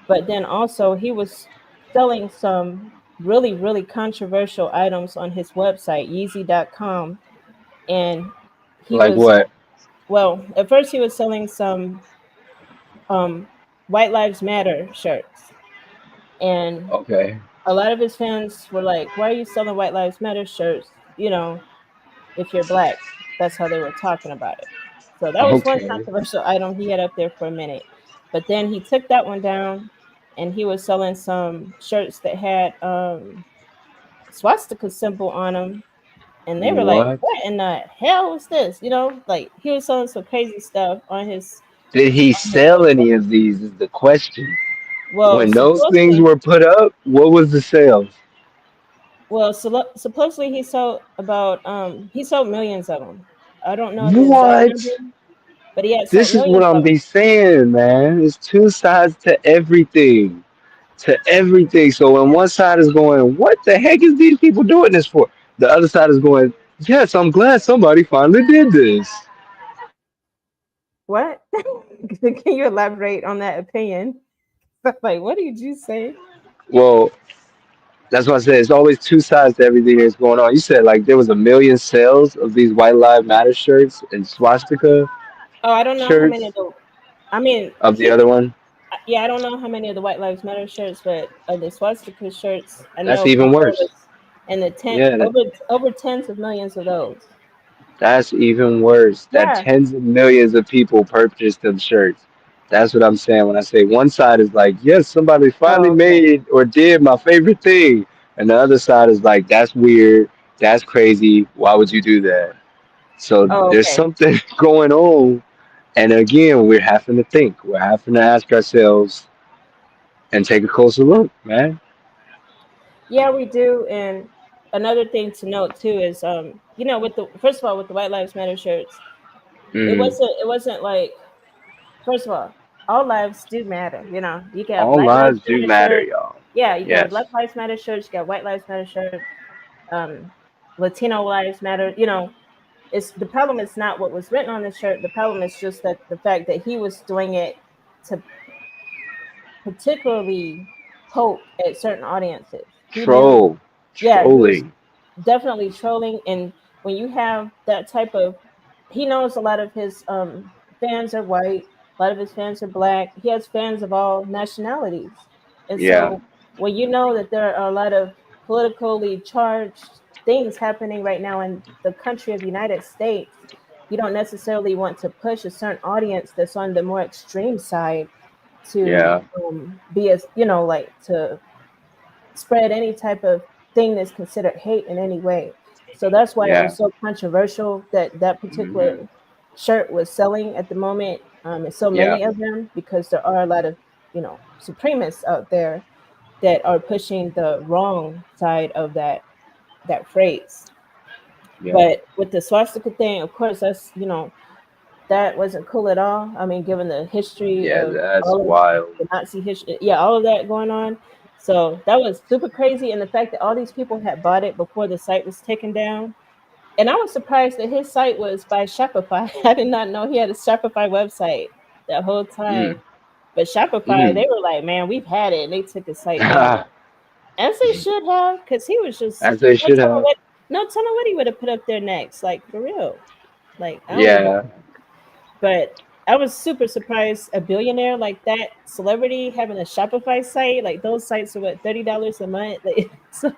Speaker 2: but then also he was selling some really, really controversial items on his website, Yeezy.com. And he
Speaker 1: Like
Speaker 2: was,
Speaker 1: what?
Speaker 2: well, at first he was selling some um, White Lives Matter shirts. And
Speaker 1: Okay.
Speaker 2: a lot of his fans were like, why are you selling White Lives Matter shirts? If you're black. That's how they were talking about it. So that was one
Speaker 1: Okay.
Speaker 2: controversial item he had up there for a minute. But then he took that one down and he was selling some shirts that had swastika symbol on them. And they were like,
Speaker 1: What?
Speaker 2: what in the hell is this? Like he was selling some crazy stuff
Speaker 1: Did he
Speaker 2: on his
Speaker 1: sell
Speaker 2: website.
Speaker 1: any of these? Is the question.
Speaker 2: Well,
Speaker 1: When those things
Speaker 2: supposedly,
Speaker 1: were put up, what was the sales?
Speaker 2: supposedly he sold millions of them. I don't know the exact number,
Speaker 1: What?
Speaker 2: but he had sold
Speaker 1: This is what
Speaker 2: millions
Speaker 1: I'm
Speaker 2: of them.
Speaker 1: be saying, man. It's two sides to everything. To everything. So when one side is going, what the heck is these people doing this for? The other side is going, yes, I'm glad somebody finally did this.
Speaker 2: What? Can you elaborate on that opinion? Like, what did you say?
Speaker 1: Well, that's what I said. It's always two sides to everything that's going on. You said like there was a million sales of these White Lives Matter shirts and swastika
Speaker 2: Oh, I don't know how many
Speaker 1: shirts
Speaker 2: of the. I mean,
Speaker 1: of the other one.
Speaker 2: yeah, I don't know how many of the White Lives Matter shirts, but of the swastika shirts, I
Speaker 1: That's
Speaker 2: know for
Speaker 1: even
Speaker 2: sure it
Speaker 1: worse.
Speaker 2: was in the
Speaker 1: Yeah,
Speaker 2: over tens of millions of those.
Speaker 1: that's even worse. That
Speaker 2: Yeah.
Speaker 1: tens of millions of people purchased them shirts. That's what I'm saying when I say one side is like, yes, somebody finally
Speaker 2: Oh, okay.
Speaker 1: made or did my favorite thing. and the other side is like, that's weird, that's crazy, why would you do that? So
Speaker 2: Oh,
Speaker 1: there's
Speaker 2: okay.
Speaker 1: something going on, and again, we're having to think, we're having to ask ourselves and take a closer look, man.
Speaker 2: Yeah, we do. And another thing to note too is, with the first of all, with the White Lives Matter shirts,
Speaker 1: Mm.
Speaker 2: it wasn't like, first of all lives do matter. You can have
Speaker 1: All
Speaker 2: Black Lives
Speaker 1: lives do
Speaker 2: Matter
Speaker 1: matter,
Speaker 2: shirt.
Speaker 1: y'all.
Speaker 2: Yeah, you can have
Speaker 1: Yes.
Speaker 2: Black Lives Matter shirts. You got White Lives Matter shirt. Um, Latino lives matter. It's the problem is not what was written on the shirt. The problem is just that the fact that he was doing it to particularly poke at certain audiences. He knew,
Speaker 1: Troll.
Speaker 2: yeah, he was
Speaker 1: Trolling.
Speaker 2: definitely trolling. And when you have that type of, he knows a lot of his fans are white, a lot of his fans are black. He has fans of all nationalities. And
Speaker 1: Yeah.
Speaker 2: so when you know that there are a lot of politically charged things happening right now in the country of the United States, you don't necessarily want to push a certain audience that's on the more extreme side to
Speaker 1: Yeah.
Speaker 2: be as, like to spread any type of thing that's considered hate in any way. So that's why it
Speaker 1: Yeah.
Speaker 2: was so controversial that that particular
Speaker 1: Hmm.
Speaker 2: shirt was selling at the moment, and so
Speaker 1: Yeah.
Speaker 2: many of them, because there are a lot of supremacists out there that are pushing the wrong side of that phrase.
Speaker 1: Yeah.
Speaker 2: But with the swastika thing, of course, that wasn't cool at all. I mean, given the history
Speaker 1: Yeah.
Speaker 2: of
Speaker 1: That's
Speaker 2: all of
Speaker 1: wild.
Speaker 2: the Nazi history, yeah, all of that going on. So that was super crazy. And the fact that all these people had bought it before the site was taken down. And I was surprised that his site was by Shopify. I did not know he had a Shopify website that whole time.
Speaker 1: Mm.
Speaker 2: But Shopify, they
Speaker 1: Mm.
Speaker 2: were like, man, we've had it. And they took his site down. As they should have, because he was just,
Speaker 1: As they
Speaker 2: no
Speaker 1: should
Speaker 2: telling
Speaker 1: have.
Speaker 2: what, no telling what he would have put up there next. Like, for real. Like, I don't even,
Speaker 1: Yeah.
Speaker 2: but I was super surprised a billionaire like that celebrity having a Shopify site. Like those sites are what, $30 a month. Like, so,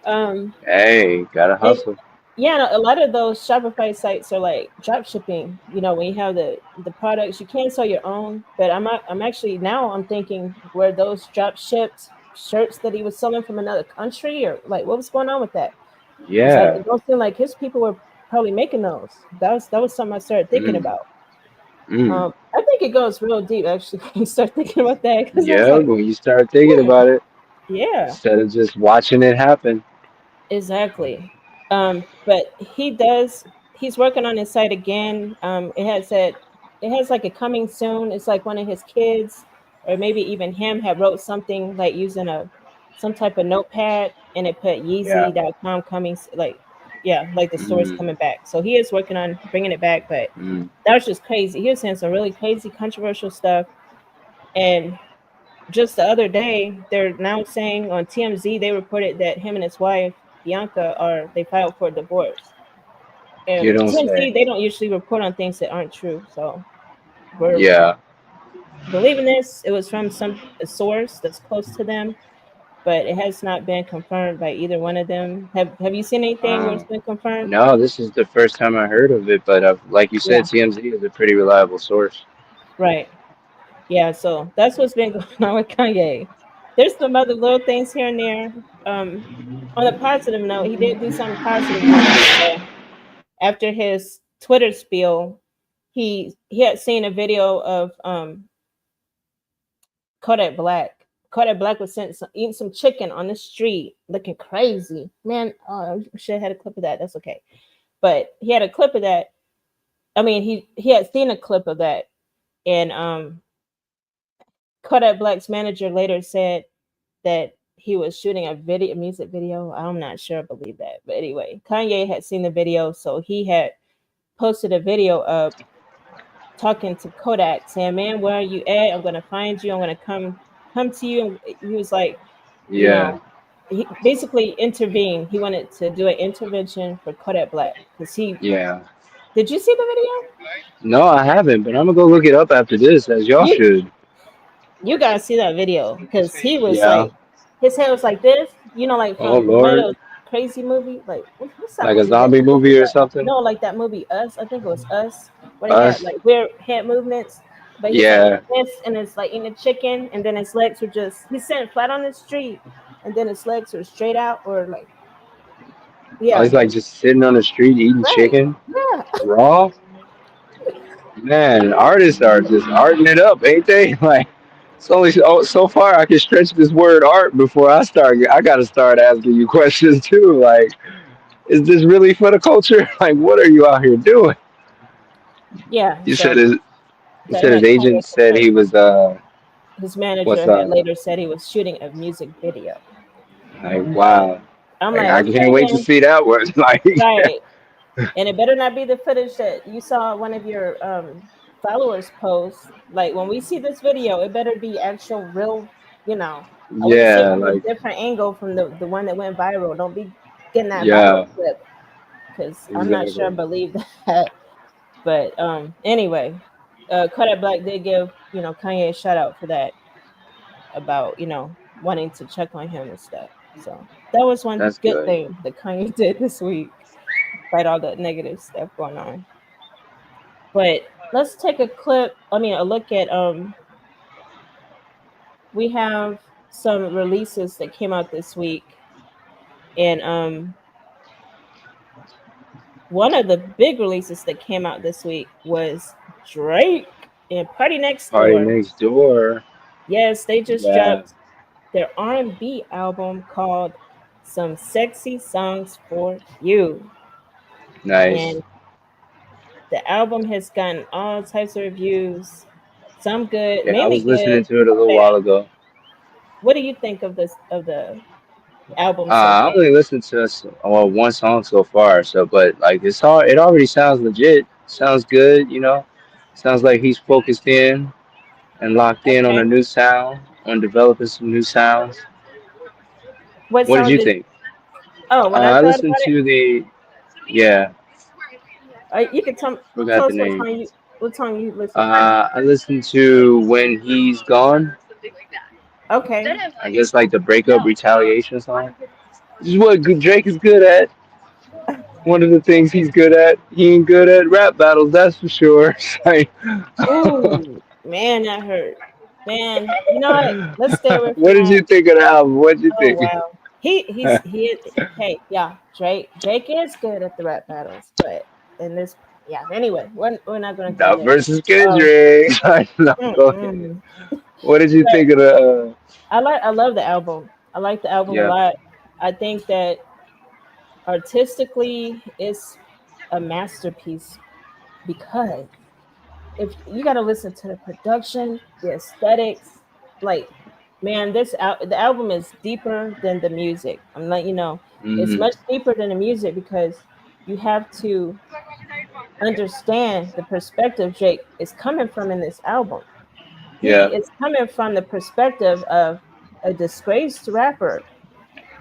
Speaker 2: um,
Speaker 1: Hey, gotta
Speaker 2: and
Speaker 1: hustle.
Speaker 2: yeah, no, a lot of those Shopify sites are like drop shipping. When you have the products, you can sell your own. But I'm actually now I'm thinking, were those drop shipped shirts that he was selling from another country, or like what was going on with that? Because
Speaker 1: Yeah.
Speaker 2: it don't seem like his people were probably making those. That was something I started thinking
Speaker 1: Mm.
Speaker 2: about.
Speaker 1: Mm.
Speaker 2: I think it goes real deep actually when you start thinking about that, because I was
Speaker 1: Yeah,
Speaker 2: like,
Speaker 1: when you start thinking
Speaker 2: hmm,
Speaker 1: about it,
Speaker 2: yeah,
Speaker 1: instead of just watching it happen.
Speaker 2: exactly. But he's working on his site again. It has like a coming soon. It's like one of his kids, or maybe even him, had wrote something like using some type of notepad, and it put
Speaker 1: Yeah.
Speaker 2: Yeezy.com coming, like, yeah, like the store's
Speaker 1: Mm.
Speaker 2: coming back. So he is working on bringing it back, but
Speaker 1: Mm.
Speaker 2: that was just crazy. He was saying some really crazy controversial stuff. And just the other day, they're now saying on TMZ, they reported that him and his wife Bianca they filed for divorce.
Speaker 1: You
Speaker 2: And
Speaker 1: don't say.
Speaker 2: TMZ, they don't usually report on things that aren't true, so we're
Speaker 1: Yeah.
Speaker 2: believing this. It was from a source that's close to them, but it has not been confirmed by either one of them. Have you seen anything where it's
Speaker 1: Wow.
Speaker 2: been confirmed?
Speaker 1: No, this is the first time I heard of it, but like you
Speaker 2: Yeah,
Speaker 1: said, TMZ is a pretty reliable source.
Speaker 2: right. Yeah, so that's what's been going on with Kanye. There's some other little things here and there. On a positive note, he did do something positive this week. So after his Twitter spiel, he had seen a video of Kodak Black. Kodak Black was eating some chicken on the street, looking crazy. Man, oh, I should have had a clip of that. That's okay. But he had a clip of that. I mean, he had seen a clip of that, and Kodak Black's manager later said that he was shooting a music video. I'm not sure I believe that. But anyway, Kanye had seen the video, so he had posted a video of talking to Kodak, saying, "Man, where are you at? I'm gonna find you. I'm gonna come to you." And he was like, you
Speaker 1: Yeah.
Speaker 2: know, he basically intervened. He wanted to do an intervention for Kodak Black because he.
Speaker 1: Yeah.
Speaker 2: Did you see the video?
Speaker 1: No, I haven't, but I'm gonna go look it up after this, as y'all
Speaker 2: You
Speaker 1: should.
Speaker 2: you gotta see that video because he was
Speaker 1: Yeah.
Speaker 2: like, his head was like this, like
Speaker 1: Oh
Speaker 2: from one of
Speaker 1: Lord.
Speaker 2: those crazy movies. Like what's that
Speaker 1: Like a
Speaker 2: movie? What
Speaker 1: zombie
Speaker 2: movie
Speaker 1: movie
Speaker 2: is
Speaker 1: or
Speaker 2: that?
Speaker 1: something?
Speaker 2: No, like that movie Us. I think it was Us, where they had
Speaker 1: Us.
Speaker 2: like weird head movements. But he's like
Speaker 1: Yeah.
Speaker 2: this, and it's like eating a chicken, and then his legs were just he's sitting flat on the street, and then his legs are straight out, or like,
Speaker 1: Oh,
Speaker 2: yeah,
Speaker 1: he's like
Speaker 2: his
Speaker 1: just sitting on the street eating
Speaker 2: right,
Speaker 1: chicken
Speaker 2: yeah,
Speaker 1: raw. Man, artists are just arting it up, ain't they? Like, it's only so far I can stretch this word art before I start. I gotta start asking you questions too. Like, is this really for the culture? Like, what are you out here doing?
Speaker 2: yeah.
Speaker 1: You said
Speaker 2: So
Speaker 1: his, you
Speaker 2: that
Speaker 1: said
Speaker 2: had
Speaker 1: his
Speaker 2: Kanye
Speaker 1: agent said he
Speaker 2: concerned.
Speaker 1: was
Speaker 2: His
Speaker 1: what's
Speaker 2: manager had later said he was shooting a music video,
Speaker 1: like
Speaker 2: and
Speaker 1: wow.
Speaker 2: I'm
Speaker 1: Like,
Speaker 2: like,
Speaker 1: I can't
Speaker 2: okay,
Speaker 1: wait to
Speaker 2: man,
Speaker 1: see that one. Like,
Speaker 2: right. And it better not be the footage that you saw one of your followers post. Like when we see this video, it better be actual real, you know. I want to see it
Speaker 1: yeah,
Speaker 2: from a
Speaker 1: like
Speaker 2: different angle from the one that went viral. Don't be getting that viral
Speaker 1: yeah,
Speaker 2: clip because I'm not sure I
Speaker 1: exactly.
Speaker 2: believe that. But anyway, Kodak Black did give Kanye a shout out for that about wanting to check on him and stuff. So that was one
Speaker 1: That's
Speaker 2: good
Speaker 1: good.
Speaker 2: thing that Kanye did this week, despite all the negative stuff going on. But let's take a clip. I mean, a look at we have some releases that came out this week, and one of the big releases that came out this week was Drake and Party Next
Speaker 1: Party
Speaker 2: Door.
Speaker 1: next door.
Speaker 2: Yes, they just
Speaker 1: Yeah,
Speaker 2: dropped their R&B album called "Some Sexy Songs for You,"
Speaker 1: nice.
Speaker 2: and the album has gotten all types of reviews. Some good,
Speaker 1: Yeah, I
Speaker 2: mainly
Speaker 1: was listening
Speaker 2: good,
Speaker 1: to it a
Speaker 2: some
Speaker 1: little while
Speaker 2: bad.
Speaker 1: ago.
Speaker 2: What do you think of this of the album so
Speaker 1: I
Speaker 2: far?
Speaker 1: only listened to well one song so far, so but like it's all it already sounds legit. Sounds good, you know. Sounds like he's focused in and locked in on a
Speaker 2: Okay.
Speaker 1: new sound, on developing some new sounds.
Speaker 2: What
Speaker 1: What did
Speaker 2: song
Speaker 1: you
Speaker 2: did?
Speaker 1: think?
Speaker 2: Oh, what I
Speaker 1: I
Speaker 2: thought
Speaker 1: listened
Speaker 2: about it.
Speaker 1: to the yeah,
Speaker 2: You can tell
Speaker 1: forgot the
Speaker 2: us
Speaker 1: name.
Speaker 2: what song you listen to.
Speaker 1: I listened to When He's Gone.
Speaker 2: Okay.
Speaker 1: I guess like the breakup retaliation song. This is what Drake is good at. One of the things he's good at. He ain't good at rap battles, that's for sure. Like,
Speaker 2: Ooh, man, that hurt. Man, you know what? Let's stay away from
Speaker 1: what did
Speaker 2: that.
Speaker 1: you think of the album? What did you
Speaker 2: Oh
Speaker 1: think?
Speaker 2: wow. Hey, yeah, Drake is good at the rap battles, but in this yeah, anyway, we're not gonna go
Speaker 1: That
Speaker 2: there.
Speaker 1: versus
Speaker 2: Um
Speaker 1: Kendrick. No, go ahead.
Speaker 2: mm-mm.
Speaker 1: What did you
Speaker 2: But
Speaker 1: think of the?
Speaker 2: I love the album. I like the album a
Speaker 1: Yeah.
Speaker 2: lot. I think that artistically it's a masterpiece because if you got to listen to the production, the aesthetics, like man, the album is deeper than the music. I'm letting you know, it's
Speaker 1: Hmm.
Speaker 2: much deeper than the music because you have to understand the perspective Jake is coming from in this album.
Speaker 1: Yeah.
Speaker 2: He is coming from the perspective of a disgraced rapper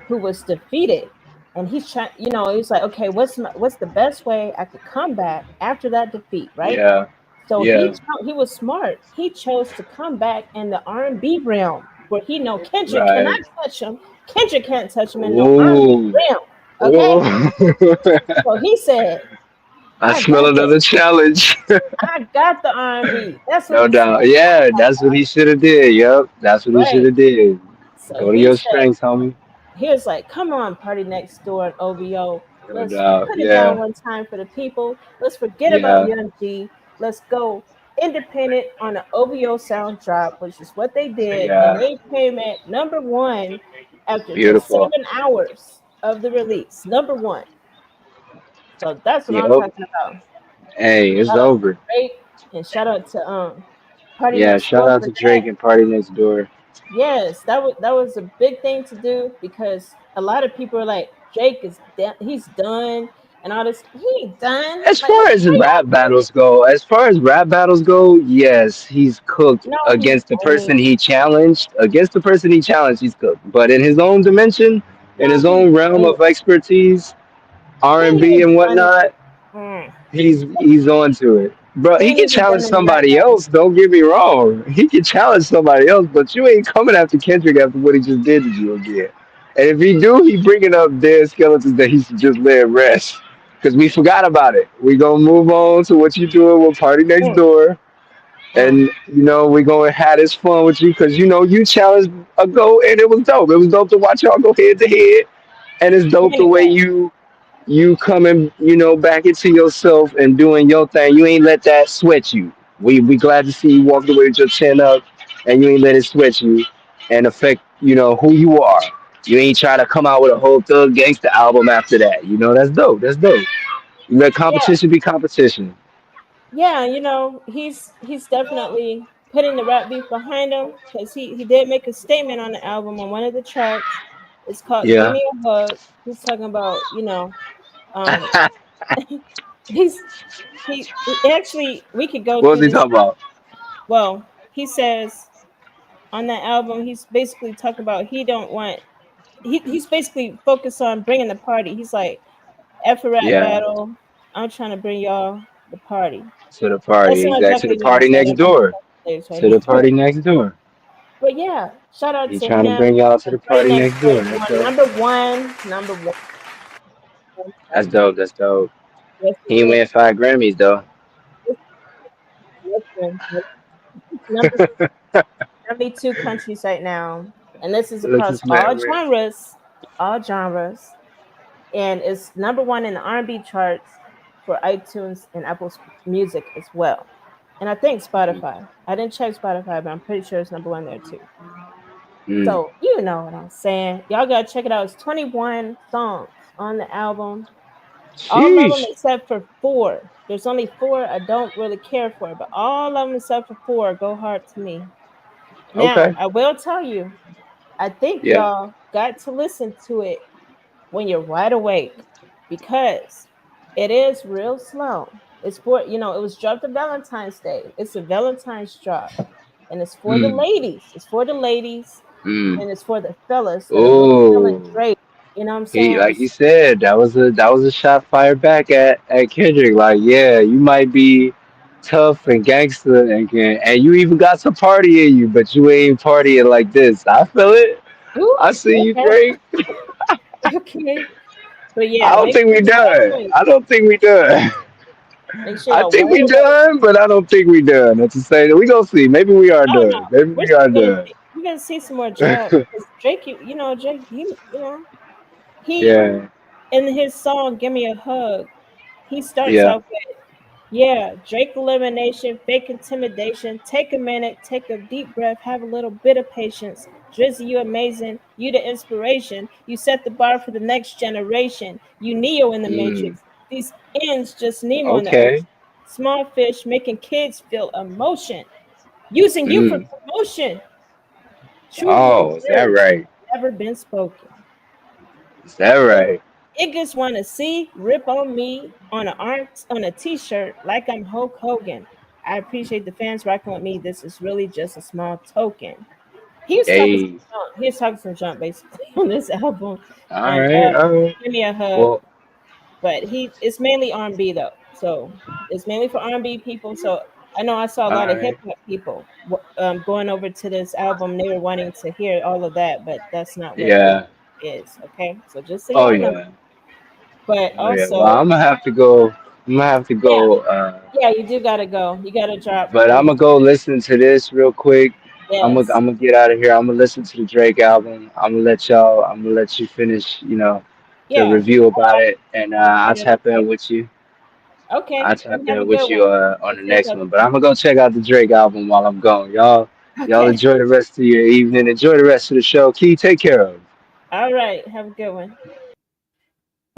Speaker 2: who was defeated, and he's trying. He's like, okay, what's the best way I could come back after that defeat, right?
Speaker 1: Yeah.
Speaker 2: So
Speaker 1: Yeah.
Speaker 2: he was smart. He chose to come back in the R&B realm where he know Kendrick cannot
Speaker 1: Right.
Speaker 2: touch him. Kendrick can't touch him in no R&B
Speaker 1: Ooh.
Speaker 2: realm. Okay,
Speaker 1: Ooh.
Speaker 2: so he said,
Speaker 1: I
Speaker 2: "I
Speaker 1: smell
Speaker 2: got this.
Speaker 1: another challenge.
Speaker 2: I got the R&B." That's what
Speaker 1: No
Speaker 2: he said.
Speaker 1: doubt. Yeah, that's what he should have did. Yep. That's what he should
Speaker 2: Right.
Speaker 1: have did.
Speaker 2: So
Speaker 1: Go to
Speaker 2: he
Speaker 1: your
Speaker 2: said,
Speaker 1: strengths, homie.
Speaker 2: he was like, "Come on, Party Next Door and OVO.
Speaker 1: No
Speaker 2: Let's
Speaker 1: doubt.
Speaker 2: put it down
Speaker 1: Yeah.
Speaker 2: one time for the people. Let's forget about
Speaker 1: Yeah.
Speaker 2: Young G. Let's go independent on the OVO sound drop," which is what they did, and
Speaker 1: Yeah.
Speaker 2: they came at number one after just
Speaker 1: Beautiful.
Speaker 2: 7 hours of the release. Number one. So that's what I'm
Speaker 1: Yep.
Speaker 2: talking about.
Speaker 1: Hey, it's
Speaker 2: Shout out to
Speaker 1: over.
Speaker 2: Drake and shout out to Party
Speaker 1: Yeah.
Speaker 2: Next
Speaker 1: Shout
Speaker 2: Door
Speaker 1: out
Speaker 2: for
Speaker 1: to Drake
Speaker 2: that.
Speaker 1: and Party Next Door.
Speaker 2: Yes, that was a big thing to do because a lot of people are like, Jake is he's done and all this. He ain't done.
Speaker 1: As
Speaker 2: Like,
Speaker 1: far as
Speaker 2: how
Speaker 1: rap
Speaker 2: y'all doing?
Speaker 1: battles go, yes, he's cooked
Speaker 2: No, he
Speaker 1: against the person
Speaker 2: ain't.
Speaker 1: he challenged. Against the person he challenged, he's cooked. But in his own dimension, in
Speaker 2: No,
Speaker 1: his
Speaker 2: he
Speaker 1: own realm
Speaker 2: ain't.
Speaker 1: of expertise,
Speaker 2: He
Speaker 1: R and
Speaker 2: ain't
Speaker 1: B
Speaker 2: even
Speaker 1: and
Speaker 2: done it.
Speaker 1: whatnot,
Speaker 2: Mm.
Speaker 1: he's on to it. Bro,
Speaker 2: He
Speaker 1: he
Speaker 2: ain't
Speaker 1: can
Speaker 2: even
Speaker 1: challenge
Speaker 2: done any rap
Speaker 1: somebody
Speaker 2: battles.
Speaker 1: else. Don't get me wrong. He can challenge somebody else, but you ain't coming after Kendrick after what he just did to you again. And if he do, he bringing up dead skeletons that he should just let rest. Because we forgot about it. We gonna move on to what you doing with Party Next
Speaker 2: Mm.
Speaker 1: Door.
Speaker 2: Mm.
Speaker 1: And we're gonna have this fun with you because you challenged a go and it was dope. It was dope to watch y'all go head to head, and it's dope the way
Speaker 2: Anyway,
Speaker 1: you coming back into yourself and doing your thing. You ain't let that sweat you. We glad to see you walked away with your chin up, and you ain't let it sweat you and affect who you are. You ain't trying to come out with a whole Thug Gangsta album after that. That's dope. That's dope. You let
Speaker 2: yeah,
Speaker 1: competition be competition.
Speaker 2: yeah, he's definitely putting the rap beef behind him because he did make a statement on the album on one of the tracks. It's called "Give
Speaker 1: Yeah.
Speaker 2: Me a Hug." He's talking about um he's he actually we could go
Speaker 1: What was
Speaker 2: through
Speaker 1: he
Speaker 2: this.
Speaker 1: talking about?
Speaker 2: Well, he says on that album he's basically talking about he don't want he's basically focused on bringing the party. He's like, F a rap
Speaker 1: Yeah.
Speaker 2: battle, I'm trying to bring y'all the party.
Speaker 1: To the
Speaker 2: That's
Speaker 1: party,
Speaker 2: not
Speaker 1: exactly. To
Speaker 2: exactly
Speaker 1: the
Speaker 2: what he
Speaker 1: party
Speaker 2: said.
Speaker 1: next
Speaker 2: I got
Speaker 1: door.
Speaker 2: the lyrics right
Speaker 1: To the
Speaker 2: here.
Speaker 1: party next door.
Speaker 2: But yeah, shout out
Speaker 1: He
Speaker 2: to
Speaker 1: trying to
Speaker 2: him.
Speaker 1: bring y'all to the
Speaker 2: Party
Speaker 1: party
Speaker 2: Next
Speaker 1: next
Speaker 2: Door
Speaker 1: door.
Speaker 2: is
Speaker 1: That's
Speaker 2: on
Speaker 1: dope.
Speaker 2: number one.
Speaker 1: That's dope. That's dope.
Speaker 2: Yes, it
Speaker 1: He
Speaker 2: is.
Speaker 1: win 5 Grammys though.
Speaker 2: Listen, it's number 72 countries right now, and this is
Speaker 1: Look
Speaker 2: across
Speaker 1: this man win.
Speaker 2: all genres, and it's number one in the R&B charts for iTunes and Apple Music as well. And I think Spotify. I didn't check Spotify, but I'm pretty sure it's number one there too.
Speaker 1: Mm.
Speaker 2: So you know what I'm saying. Y'all gotta check it out. It's 21 songs on the album. All of them
Speaker 1: Sheesh.
Speaker 2: except for four. There's only four I don't really care for, but all of them except for four go hard to me. Now,
Speaker 1: Okay.
Speaker 2: I will tell you, I think
Speaker 1: Yeah.
Speaker 2: y'all got to listen to it when you're wide awake because it is real slow. It's for, it was dropped on Valentine's Day. It's a Valentine's drop. And it's for the
Speaker 1: Mm.
Speaker 2: ladies. It's for the ladies
Speaker 1: Mm.
Speaker 2: and it's for the fellas that are really feeling
Speaker 1: Oh.
Speaker 2: Drake. You know what I'm
Speaker 1: He
Speaker 2: saying?
Speaker 1: like you said, that was a shot fired back at Kendrick. Like, yeah, you might be tough and gangster and you even got some party in you, but you ain't partying like this. I feel it.
Speaker 2: Ooh,
Speaker 1: I see you,
Speaker 2: okay,
Speaker 1: Drake.
Speaker 2: okay. But
Speaker 1: I
Speaker 2: yeah,
Speaker 1: don't
Speaker 2: make
Speaker 1: think
Speaker 2: sure
Speaker 1: we
Speaker 2: you're wide
Speaker 1: done.
Speaker 2: awake.
Speaker 1: I don't think we done.
Speaker 2: Make sure
Speaker 1: I
Speaker 2: you're
Speaker 1: think
Speaker 2: wide
Speaker 1: we
Speaker 2: awake.
Speaker 1: done, but I don't think we done. That's to say that we gonna see. Maybe we are
Speaker 2: Oh no,
Speaker 1: done. Maybe
Speaker 2: we're
Speaker 1: we are
Speaker 2: still gonna
Speaker 1: done.
Speaker 2: see. We're gonna see some more drops because Drake, Drake, he
Speaker 1: Yeah,
Speaker 2: in his song "Give Me a Hug," he starts
Speaker 1: yeah.
Speaker 2: off with, "Yeah, Drake elimination, fake intimidation. Take a minute, take a deep breath, have a little bit of patience. Drizzy, you amazing. You the inspiration. You set the bar for the next generation. You Neo in the
Speaker 1: Mm,
Speaker 2: Matrix. These ends just Nemo in the
Speaker 1: okay.
Speaker 2: ocean. Small fish making kids feel emotion. Using you for
Speaker 1: Mm.
Speaker 2: promotion. Truer
Speaker 1: Oh, is that
Speaker 2: words
Speaker 1: right?
Speaker 2: never been spoken.
Speaker 1: Is that right?
Speaker 2: Niggas want to see rip on me on a t-shirt like I'm Hulk Hogan. I appreciate the fans rocking with me. This is really just a small token. He was talking some
Speaker 1: Hey.
Speaker 2: junk. He was talking some junk basically on this album
Speaker 1: All
Speaker 2: on
Speaker 1: right. All right.
Speaker 2: Give Me a Hug.
Speaker 1: Well.
Speaker 2: But it's mainly R&B though. So it's mainly for R&B people. So I know I saw a
Speaker 1: All
Speaker 2: lot of hip
Speaker 1: right.
Speaker 2: hop people going over to this album. They were wanting to hear all of that, but that's not what this
Speaker 1: Yeah.
Speaker 2: is. Okay, so just so
Speaker 1: Oh
Speaker 2: y'all know.
Speaker 1: yeah.
Speaker 2: But
Speaker 1: Oh yeah. Well,
Speaker 2: also,
Speaker 1: I'm gonna have to go. I'm gonna have to
Speaker 2: yeah,
Speaker 1: go.
Speaker 2: yeah, you do gotta go. You gotta drop.
Speaker 1: But I'm gonna go listen to this real quick. I'm gonna
Speaker 2: Yes.
Speaker 1: I'm gonna get out of here. I'm gonna listen to the Drake album. I'm gonna let y'all. I'm gonna let you finish. The
Speaker 2: Yeah.
Speaker 1: review
Speaker 2: All
Speaker 1: about
Speaker 2: right.
Speaker 1: it, and I'll
Speaker 2: Appreciate it.
Speaker 1: tap in with you.
Speaker 2: Okay.
Speaker 1: I'll
Speaker 2: You
Speaker 1: tap
Speaker 2: have a
Speaker 1: in
Speaker 2: good
Speaker 1: with
Speaker 2: one.
Speaker 1: you on the
Speaker 2: Appreciate
Speaker 1: next
Speaker 2: that.
Speaker 1: one. But I'm gonna go check out the Drake album while I'm gone. Y'all
Speaker 2: Okay.
Speaker 1: enjoy the rest of your evening. Enjoy the rest of the show. Key, take care of.
Speaker 2: All right. Have a good one.